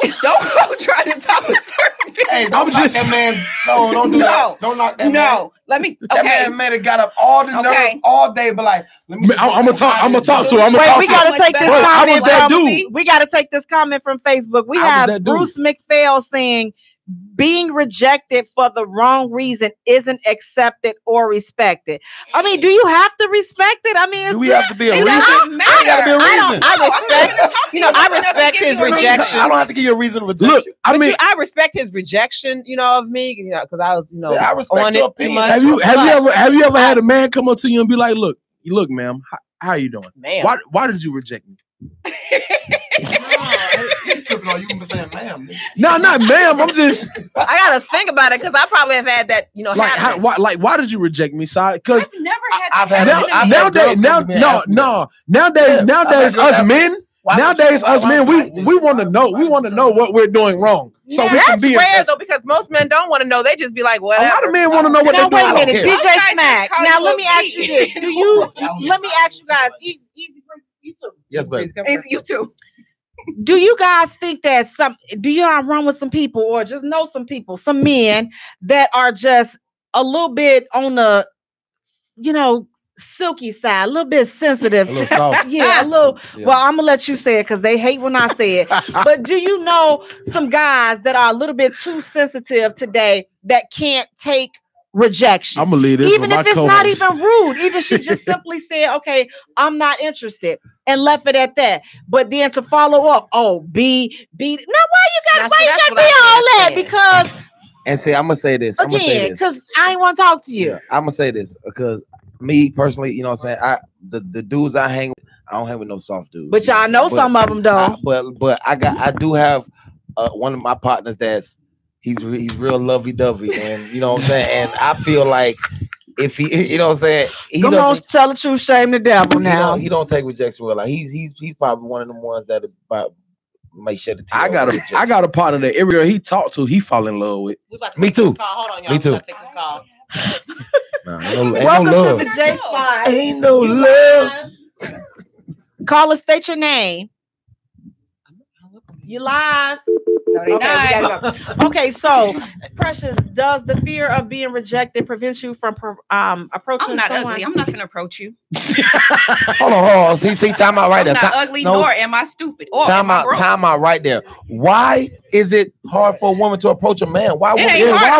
don't go try to talk to certain people. Hey, don't knock that man. No, don't do that. Don't knock that man. No, let me. Okay. That man have got up all the nerve all day, but like, let me. I'm gonna talk to him. Wait, we gotta take this comment that from. dude? We gotta take this comment from Facebook. We How was have that dude? Bruce McPhail saying, "Being rejected for the wrong reason isn't accepted or respected." I mean, do you have to respect it? I mean, do we have to be a reason? I gotta be a reason. I respect his rejection. I don't have to give you a reason to reject Look, you. I respect his rejection, of me, because I was, I respect on your it too opinion. much. Have you ever had a man come up to you and be like, look, ma'am, how you doing? Ma'am. Why did you reject me? He's tripping on you and saying, ma'am. No, not ma'am. I'm just I gotta think about it because I probably have had that, like, happen. why did you reject me, Si? Because I've never had I've that had happen to me. nowadays us men. Nowadays, us men, we want to know. We want to know what we're doing wrong, so we can That's be. rare though, because most men don't want to know. They just be like, A whatever. lot of men want to know what Now they're doing. wait a minute, wrong. DJ Smack. Now let me ask you this: Let me ask you guys. You too. Yes, baby. You too. Do you guys think that do you run with some people or just know some people, some men that are just a little bit on the, silky side, a little bit sensitive? A little soft. Yeah, a little. Yeah. Well, I'm gonna let you say it because they hate when I say it. But do you know some guys that are a little bit too sensitive today that can't take rejection? I'm gonna leave this Even with if my it's co-host. not even rude, even she just simply said, "Okay, I'm not interested," and left it at that. But then to follow up, be now why you gotta be all that? Because And see, I'm gonna say this again, because I ain't want to talk to you. Yeah, I'm gonna say this because me personally, you know what I'm saying, the dudes I hang with, I don't hang with no soft dudes. But y'all know some of them though. But I do have one of my partners that's he's real lovey dovey, and you know what I'm saying, and I feel like if he, you know what I'm saying, Come on, tell the truth, shame the devil. Now he don't take rejection well. Like he's probably one of them ones that might shed a tear. I got a partner that every girl he talked to, he fall in love with. Me too. Hold on, y'all. Me too. Take this call. Welcome to the J Spot. Ain't no love. Caller, state your name. You live? No, they Okay, we not. gotta go. Okay, so Precious, does the fear of being rejected prevent you from approaching I'm not someone? ugly. I'm not finna approach you. Hold on. See, time out right I'm there. not ugly, nor am I stupid. Or Time out right there. Why is it hard for a woman to approach a man? Why It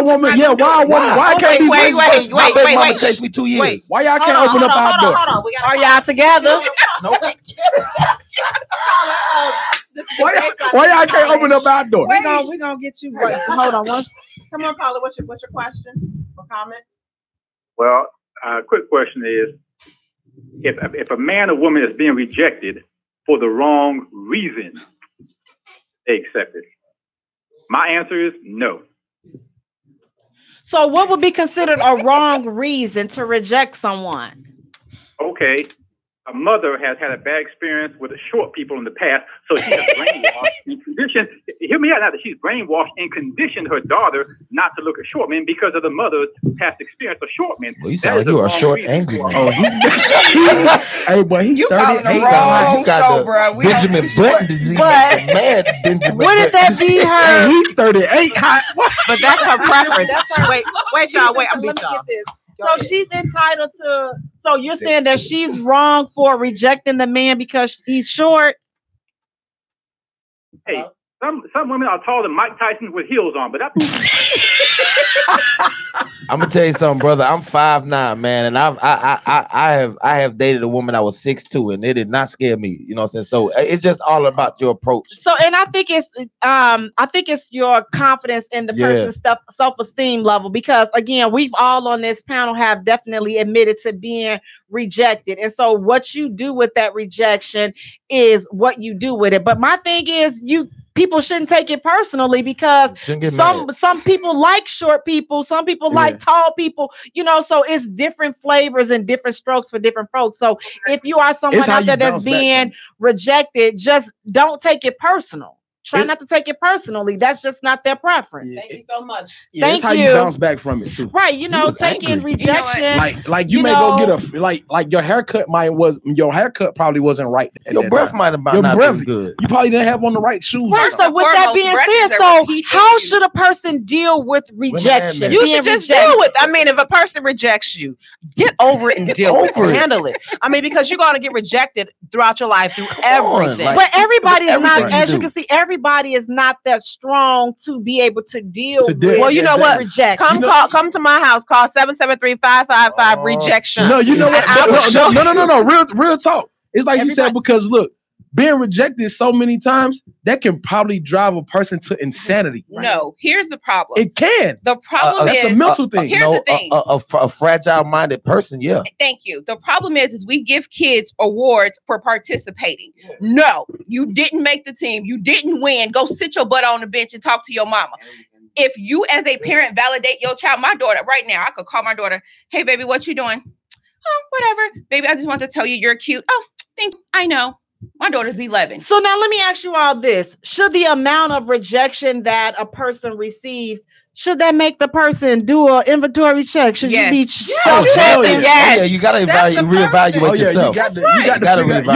woman? ain't hard. Why can't these Wait. My baby mama chased me 2 years. Wait. Why y'all can't open up our door? Hold on. We gotta Are y'all together? Why y'all can't open up our door? We gonna get you. Hold on one. Come on, caller. What's your question or comment? Well, quick question is, if a man or woman is being rejected for the wrong reason, they accept it. My answer is no. So what would be considered a wrong reason to reject someone? Okay, a mother has had a bad experience with the short people in the past, so she has brainwashed and conditioned. Hear me out now. That she's brainwashed and conditioned her daughter not to look at short men because of the mother's past experience of short men. Well, you sound like you are a short, angry man. Oh, hey, boy, he's 38. You got the Benjamin Button disease. But- Man, Benjamin. Wouldn't that be her? Hey, he's 38. But that's her preference. Wait, y'all. Wait, I'm Let beat me y'all. get this. So she's entitled to. So you're saying that she's wrong for rejecting the man because he's short? Hey, some women are taller than Mike Tyson with heels on, but that's I'm gonna tell you something, brother. I'm 5'9", man, and I have dated a woman that was 6'2", and it did not scare me. You know what I'm saying? So it's just all about your approach. So, and I think it's your confidence in the person's self-esteem level, because again, we've all on this panel have definitely admitted to being rejected, and so what you do with that rejection is what you do with it. But my thing is, you people shouldn't take it personally because some people like short people, some people like tall people, you know, so it's different flavors and different strokes for different folks. So if you are someone out there that's being rejected, just don't take it personal. Try not to take it personally. That's just not their preference. Thank you so much. Thank how you bounce back from it too. Right, you know, taking rejection. Like you may go get a like your haircut probably wasn't right. Your breath might have not been good. You probably didn't have on the right shoes. Right, so with that being said, so how should a person deal with rejection? You should just deal with. I mean, if a person rejects you, get over it and deal with it. Handle it. I mean, because you're going to get rejected throughout your life through everything. But everybody is not, as you can see, everybody is not that strong to be able to deal with. Well, you know what? Rejection. Come to my house. Call 773-555 rejection. No, you know what? No. Real talk. It's like you said, because look, being rejected so many times, that can probably drive a person to insanity. Right? No, here's the problem. It can. The problem is a mental thing. Here's the thing. A fragile-minded person, yeah. Thank you. The problem is we give kids awards for participating. Yeah. No, you didn't make the team. You didn't win. Go sit your butt on the bench and talk to your mama. If you as a parent validate your child, my daughter, right now, I could call my daughter, hey, baby, what you doing? Oh, whatever. Baby, I just want to tell you you're cute. Oh, I know. My daughter's 11. So now let me ask you all this. Should the amount of rejection that a person receives, should that make the person do an inventory check? Should you be self-checking? Yeah, you got to reevaluate yourself. You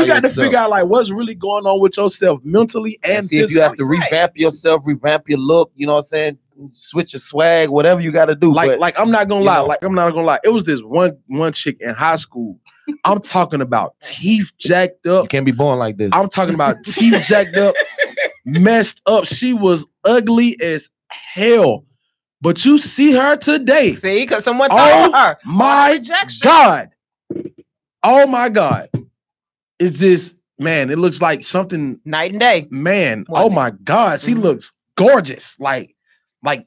got to figure out like what's really going on with yourself mentally and see if you have to revamp yourself, revamp your look, you know what I'm saying? Switch your swag, whatever you got to do. Like I'm not gonna lie. It was this one chick in high school. I'm talking about teeth jacked up. You can't be born like this. I'm talking about teeth jacked up, messed up. She was ugly as hell. But you see her today. See, because someone told her. My God. Oh my God. It's just, man, it looks like something night and day. Man, my God. She looks gorgeous. Like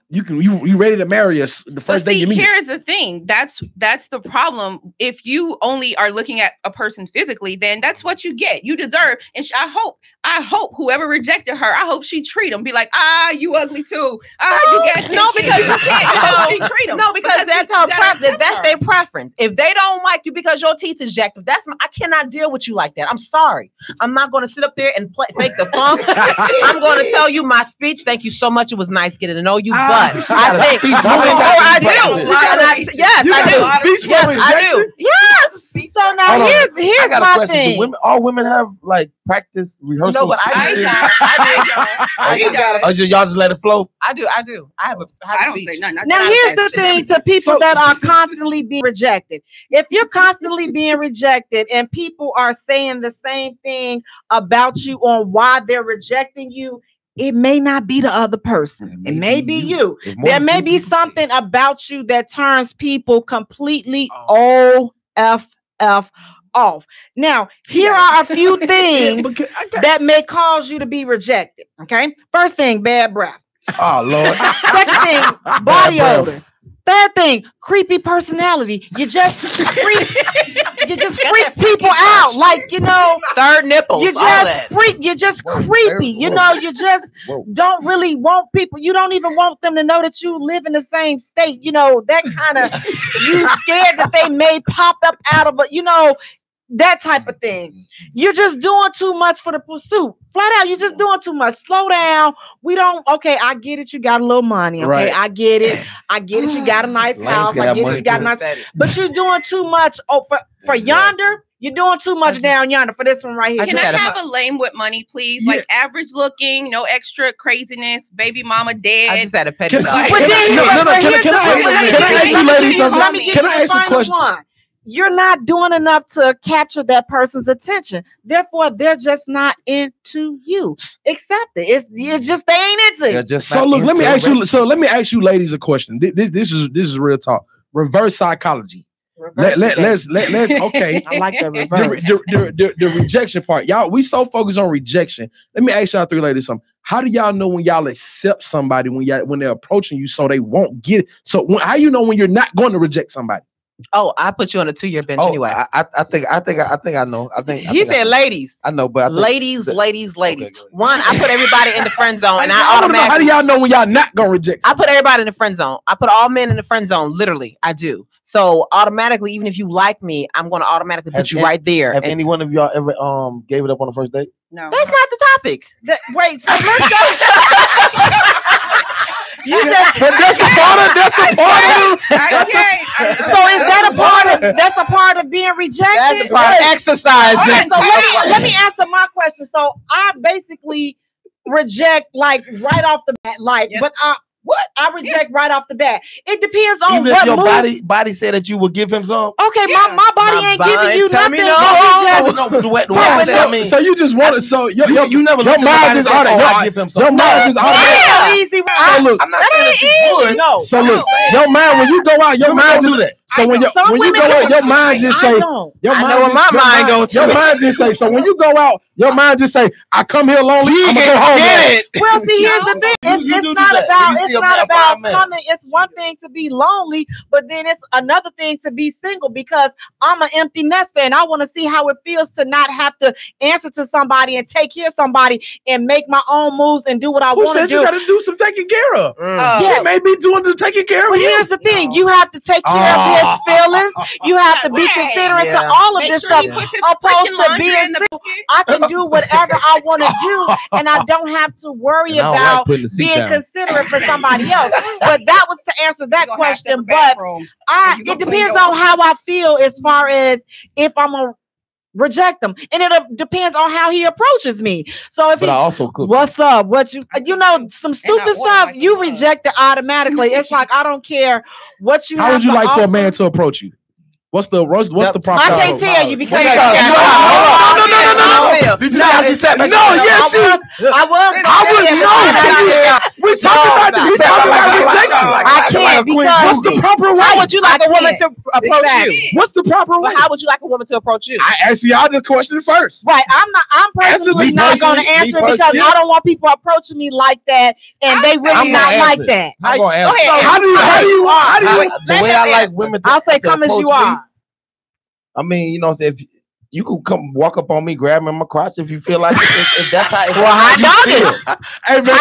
you ready to marry us the first day you meet. Here's the thing. That's the problem. If you only are looking at a person physically, then that's what you get. You deserve. And I hope whoever rejected her, I hope she treat them. Be like, you ugly too. You got no, because you can't. She treat them. No, because that's her preference. That's their preference. If they don't like you because your teeth is jacked up, I cannot deal with you like that. I'm sorry. I'm not going to sit up there and fake the funk. I'm going to tell you my speech. Thank you so much. It was nice getting to know you. But I think I do. Yes, I do. Yes. So now here's my thing. All women have like practice rehearsals. No, but I do. Y'all just let it flow. I do. I have a speech. Say nothing. Now here's the thing to people that are constantly being rejected. If you're constantly being rejected and people are saying the same thing about you on why they're rejecting you, it may not be the other person. It may be you. There may be something about you that turns people completely off. Now, here are a few things that may cause you to be rejected. Okay. First thing, bad breath. Oh, Lord. Second thing, body odors. Third thing, creepy personality. You just freak people out. Like, you know, third nipples. You're just creepy. You know, you just don't really want people. You don't even want them to know that you live in the same state. You know, that kind of, you scared that they may pop up out of it, you know, that type of thing. You're just doing too much for the pursuit. Flat out, you're just doing too much. Slow down. I get it. You got a little money. Okay, right. I get it. You got a nice house. I get it. You got a nice, but you're doing too much. For yonder, you're doing too much down yonder for this one right here. Can I have a lame with money, please? Yeah. Like average looking, no extra craziness, baby mama dead. I just had a petty. Can I ask you ladies something? Can I ask a question? You're not doing enough to capture that person's attention. Therefore, they're just not into you. Accept it. It's just they ain't into it. So look, let me ask you. So let me ask you, ladies, a question. This is real talk. Reverse psychology. Let's okay. I like that reverse. The rejection part, y'all. We so focused on rejection. Let me ask y'all three ladies something. How do y'all know when y'all accept somebody when they're approaching you so they won't get it? So how you know when you're not going to reject somebody? Oh, I put you on a 2-year bench anyway. I think I know. He said ladies. I know, but I think ladies. Okay, One, I put everybody in the friend zone, and I How do automatically. y'all know when y'all not gonna reject? I put everybody in the friend zone. I put all men in the friend zone. Literally, I do. So automatically, even if you like me, I'm going to automatically put you right there. Have any one of y'all ever gave it up on the first date? No. That's not the topic. Wait, so let's go. You just, But that's a part of. so is that a part of? That's a part of being rejected. That's a part of exercising. Okay, so let me answer my question. So I basically reject like right off the bat, but I reject right off the bat. It depends on Even what if your mood. body said that you would give him some. Okay, my body ain't giving you nothing. So you just want it. So you never. Your I mind just give him some. Your mind just Easy. look, I'm not saying that you would. No. So look, your mind when you go out, your mind do that. So when you go out, your mind just say. Your mind just say. So when you go out, your mind just say, "I come here lonely. I'm gonna go home." Well, see, here's the thing. It's not about coming. It's one thing to be lonely, but then it's another thing to be single because I'm an empty nester and I want to see how it feels to not have to answer to somebody and take care of somebody and make my own moves and do what I want to do. Who said you got to do some taking care of? Yeah, maybe doing the taking care of. But here's the thing: you have to take care of his feelings. You have to be considerate to all of this stuff. Opposed to being single, I can do whatever I want to do, and I don't have to worry about being considerate for somebody else. But that was to answer that question. But it depends on how I feel as far as if I'm a reject them, and it depends on how he approaches me. So if I also cook. What's up? What you know, some stupid stuff you reject it automatically. It's like I don't care what you. How would you like for a man to approach you? What's the proper? I can't tell you because no. Did you how she said? No, yes, I wouldn't know. We talking about rejection. I can't because what's the proper way? How would you like a woman to approach you? What's the proper way? But how would you like a woman to approach you? I asked y'all the question first. Right, I'm personally not going to answer it because I don't want people approaching me like that, and they really not like that. I'm gonna answer. How do you? The way I like women. I'll say, come as you are. I mean, you know, if you could come walk up on me, grab me in my crotch if you feel like it. If that's how. Well, hot dog. Hey man,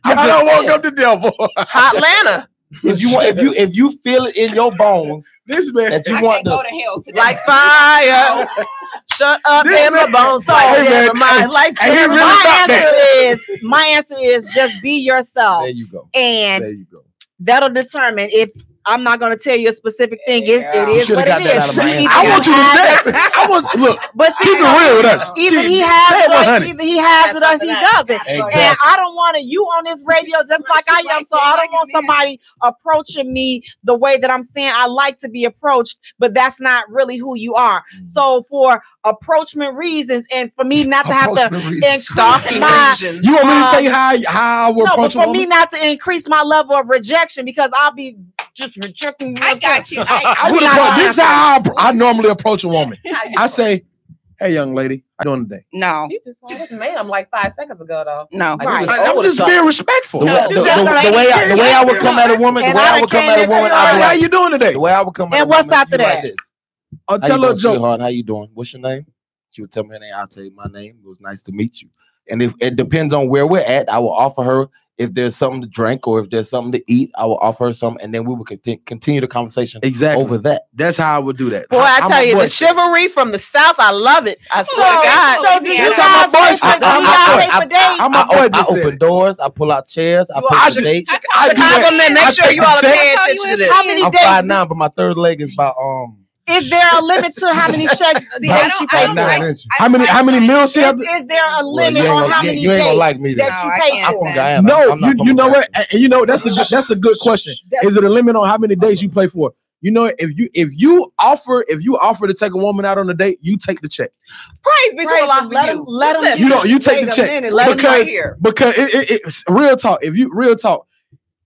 y'all don't woke up the devil. Hot Atlanta. If you feel it in your bones, this man that you want to go to hell today. Like fire. Shut up in my bones. My answer is just be yourself. There you go. And that'll determine if. I'm not going to tell you a specific thing. It is what it is. I want you to say. Look, but keep it real with us. Either he has it or he doesn't. Exactly. And I don't want you on this radio just like I am. So I don't want somebody approaching me the way that I'm saying I like to be approached, but that's not really who you are. So for approachment reasons and for me not to have to increase my you want me to tell you how I will approach for me not to increase my level of rejection because I'll be just rejecting. I got you. This is how I normally approach a woman. I say, "Hey, young lady, how you doing today?" No. You just saw this man like 5 seconds ago, though. No. Right. I'm just being respectful. The way I would come at a woman, how you doing today? The way I would come at a woman. And what's after that? I'll tell her a joke. Sweetheart, how you doing? What's your name? She would tell me her name. I'll tell you my name. It was nice to meet you. And if it depends on where we're at, I will offer her if there's something to drink or if there's something to eat. I will offer her something, and then we will continue the conversation. Over that. That's how I would do that. Boy, I tell you, the chivalry from the South, I love it. I swear to God. So do you guys I open doors. I pull out chairs. I put dates. Make sure you all are paying attention to this. How many I'm days? 5'9", but my third leg is about Is there a limit to how many checks dates you pay for? How many meals she has? Is there a limit on how many you ain't gonna like dates me that you pay I'm for? from Guyana. No, you know what? And you know that's a good question. Is it a limit on how many days you play for? You know, if you offer to take a woman out on a date, you take the check. Praise be to Allah for you. Let him. You take the check because it's real talk.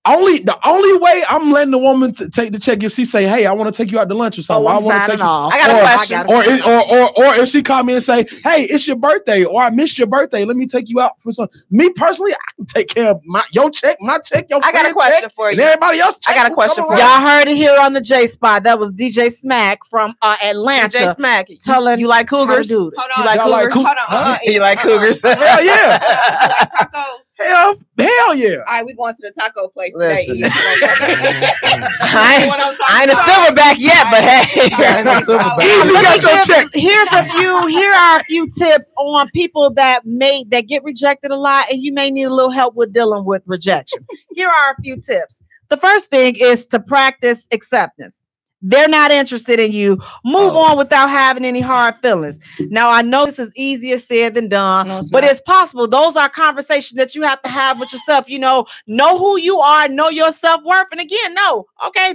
The only way I'm letting the woman take the check if she say, "Hey, I want to take you out to lunch or something." I want to take you. I got a question. Or if she call me and say, "Hey, it's your birthday," or "I missed your birthday. Let me take you out for some." Me personally, I can take care of your check, my check, your. I got a question for you. And everybody else. I got a question for you. Y'all heard it here on the J Spot. That was DJ Smack from Atlanta. DJ Smack, telling you like cougars? Hold on. You like cougars? Hold on. You like cougars? Hell yeah. Tacos. Hell yeah. All right, we going to the taco place Listen. today. I ain't a silverback yet, but hey. Easy got your check. Here are a few tips on people that get rejected a lot, and you may need a little help with dealing with rejection. Here are a few tips. The first thing is to practice acceptance. They're not interested in you. Move on without having any hard feelings. Now, I know this is easier said than done, but it's possible. Those are conversations that you have to have with yourself. Know who you are, know your self-worth. And again,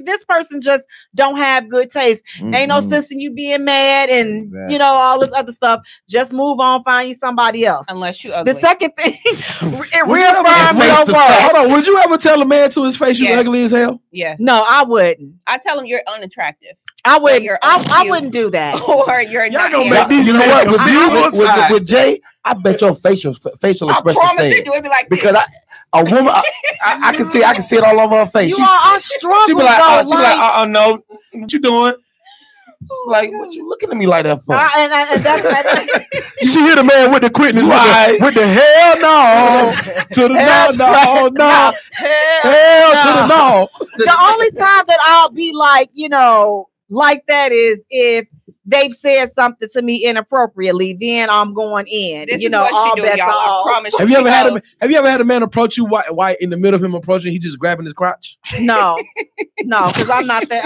this person just don't have good taste. Ain't no sense in you being mad and, all this other stuff. Just move on, find you somebody else. Unless you ugly. The second thing, it reaffirms your worth. Hold on, would you ever tell a man to his face you ugly as hell? Yes. No, I wouldn't. I tell him you're unattractive. I wouldn't. I wouldn't do that. Or you're not. You know what? With Jay, I bet your facial expression. I promise they do. It'd be like because a woman, I can see it all over her face. I struggle. She be like, no, what you doing? Like, what you looking at me like that for? You should hear the man with the quickness, with the hell no, to the no, hell to the no. The only time that I'll be like, like that is if they've said something to me inappropriately, then I'm going in. This is what all bets are off. I promise Have you ever had a man approach you while in the middle of him approaching, he just grabbing his crotch? No, because I'm not that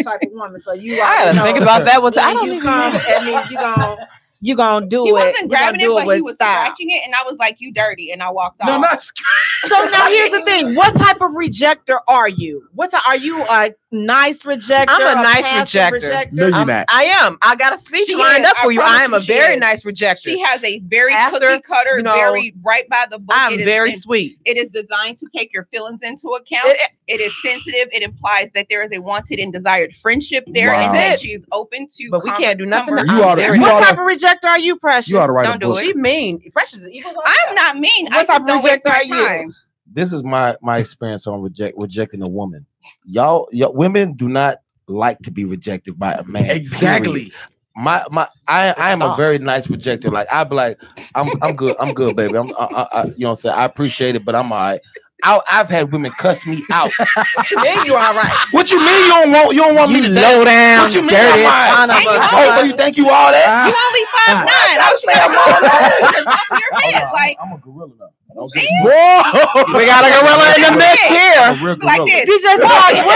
type of woman. So you, I had to think about that one time. I don't even you gonna do it. He wasn't grabbing it, but he was style. scratching it, and I was like, "You dirty," and I walked off. No, not So now here's the thing: what type of rejector are you? Are you a nice rejector? I'm a nice rejector. No, you're not. I am. I got a speech lined up for you. I am a very nice rejector. She has a very cookie cutter, very right by the book. I'm very sweet. It is designed to take your feelings into account. It is sensitive. It implies that there is a wanted and desired friendship there, and that she is open to. But we can't do nothing. What type of rejector are you, Precious? You ought to write Don't a book. do it. She mean. Precious is evil. I'm not mean. What type of rejector are you? Time. This is my experience on rejecting a woman. Y'all women do not like to be rejected by a man. Exactly. I am a very nice rejector. Like I'd be like, I'm good, baby. You know what I'm saying? I appreciate it, but I'm all right. I've had women cuss me out. What you mean you all right? What you mean you don't want me to low down? What you mean dirty son of a? Oh, so you think you all that? You only 5'9". I say I'm all that. Top of your head, like I'm a gorilla now. Whoa! We got a gorilla in the mix here. Like this. DJ Sparks,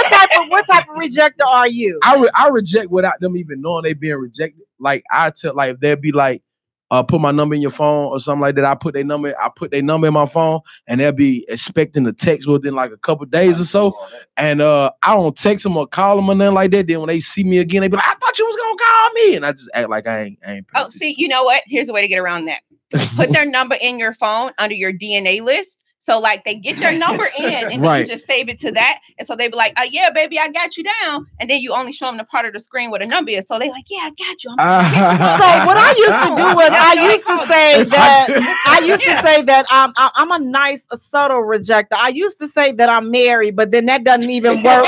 what type of rejector are you? I reject without them even knowing they being rejected. Like I tell, like if they'd be like, put my number in your phone or something like that. I put their number in my phone, and they'll be expecting the text within like a couple days or so. And I don't text them or call them or nothing like that. Then when they see me again, they be like, "I thought you was gonna call me," and I just act like I ain't. Oh, see, you know what? Here's a way to get around that. Put their number in your phone under your DNA list. So like they get their number in and then you just save it to that. And so they be like, "Oh yeah, baby, I got you down." And then you only show them the part of the screen where the number is. So they like, "Yeah, I got you." So what I used to do was I used to say that I'm a nice subtle rejector. I used to say that I'm married, but then that doesn't even work.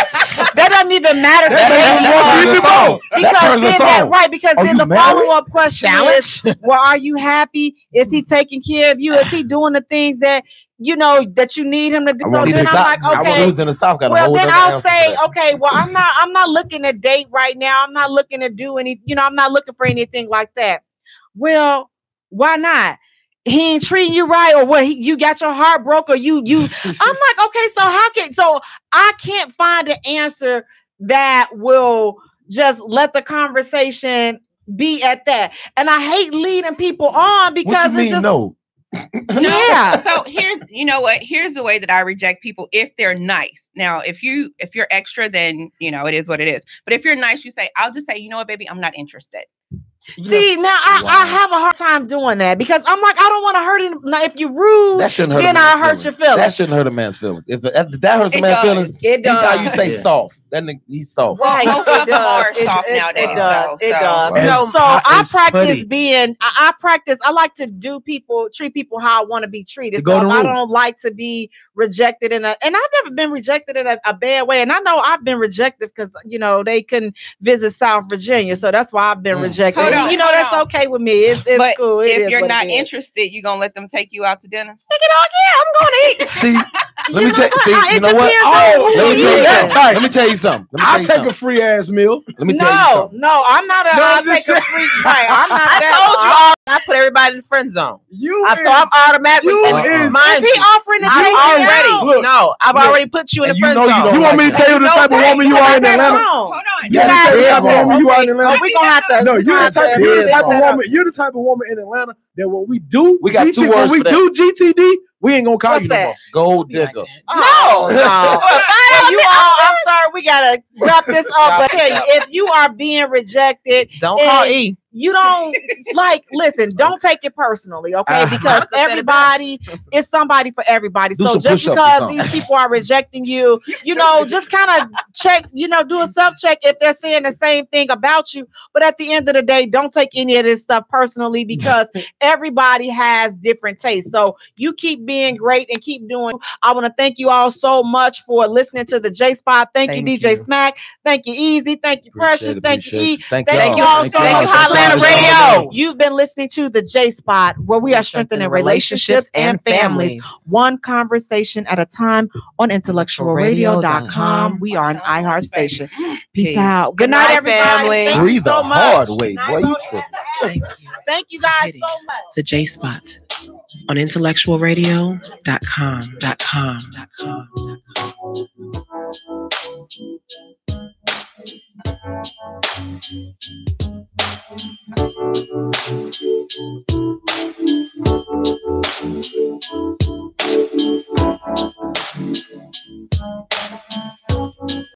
That doesn't even matter to me anymore. Because then the follow-up question is, well, are you happy? Is he taking care of you? Is he doing the things that that you need him to do? So then I'm like, okay. Well, then I'll say, okay, well, I'm not looking to date right now. I'm not looking to do any, I'm not looking for anything like that. Well, why not? He ain't treating you right, or what? You got your heart broke, or you. I'm like, okay, so I can't find an answer that will just let the conversation be at that. And I hate leading people on because it's just no. Yeah. So here's the way that I reject people if they're nice. Now, if you're extra, then it is what it is. But if you're nice, you say, I'll just say, you know what, baby, I'm not interested. See, now I have a hard time doing that because I'm like, I don't want to hurt him. Now, if you're rude, That shouldn't hurt. then I hurt your feelings. That shouldn't hurt a man's feelings. If that hurts a man's feelings, it he's how does. you say soft. That nigga, he's soft. Well, most of them are It soft does. nowadays. It does. though, It so. does. Wow. So I It's practice putty. being. I practice. I like to treat people how I want to be treated. The So if golden I rule. don't like to be rejected and I've never been rejected in a bad way. And I know I've been rejected because they couldn't visit South Virginia, so that's why I've been rejected. Hold on, And, hold that's on. okay with me. It's But cool. It if is you're what not it is. interested, you gonna let them take you out to dinner? I'm going to eat. See, let me tell it you know what? depends on who Let me you tell you is. something. Let me tell you something. I'll take a free ass meal. Let me tell you something. No, I'm not a. No, I'm I'll just take a free. Right, I'm not I that. told you all. I put everybody in the friend zone. You So I'm automatically. you and is- mind Is he you, offering to I've take me already. out? Look, No, I've look, already put you in the and you friend know you zone. don't You want me to tell you the type of woman you are in That's Atlanta? wrong. Hold on. You're the type dead of woman you are in Atlanta. Oh, we gonna have to. No, we you're gonna the have type, to you're the edit type of that up. woman. You're the type of woman in Atlanta that when we do, We got two words when we for that. do GTD, we ain't gonna call What's you no that? more. Gold digger. No. Well, you all. I'm sorry. We gotta wrap this up. But tell you, if you are being rejected, Don't call and E. you don't listen, don't take it personally, okay? Uh-huh. Because everybody is somebody for everybody. Do So some just push-ups or because something. these people are rejecting you, just kind of check, do a self-check if they're saying the same thing about you. But at the end of the day, don't take any of this stuff personally because everybody has different tastes. So you keep being great and keep doing. I want to thank you all so much for listening to the J Spot. Thank you, DJ Smack. Thank you, Easy. Thank you, Precious. Thank you, E. Thank Thank you you all all. so Thank much you, for Hotlanta listening. Radio. You've been listening to the J Spot, where we are strengthening relationships and families, one conversation at a time on IntellectualRadio.com. We are an iHeart station. Peace out. Good night, everybody. family. Thank you Breathe so a much. hard way, boy. You tripping. Thank you. Thank you guys so much. The J Spot on IntellectualRadio.com.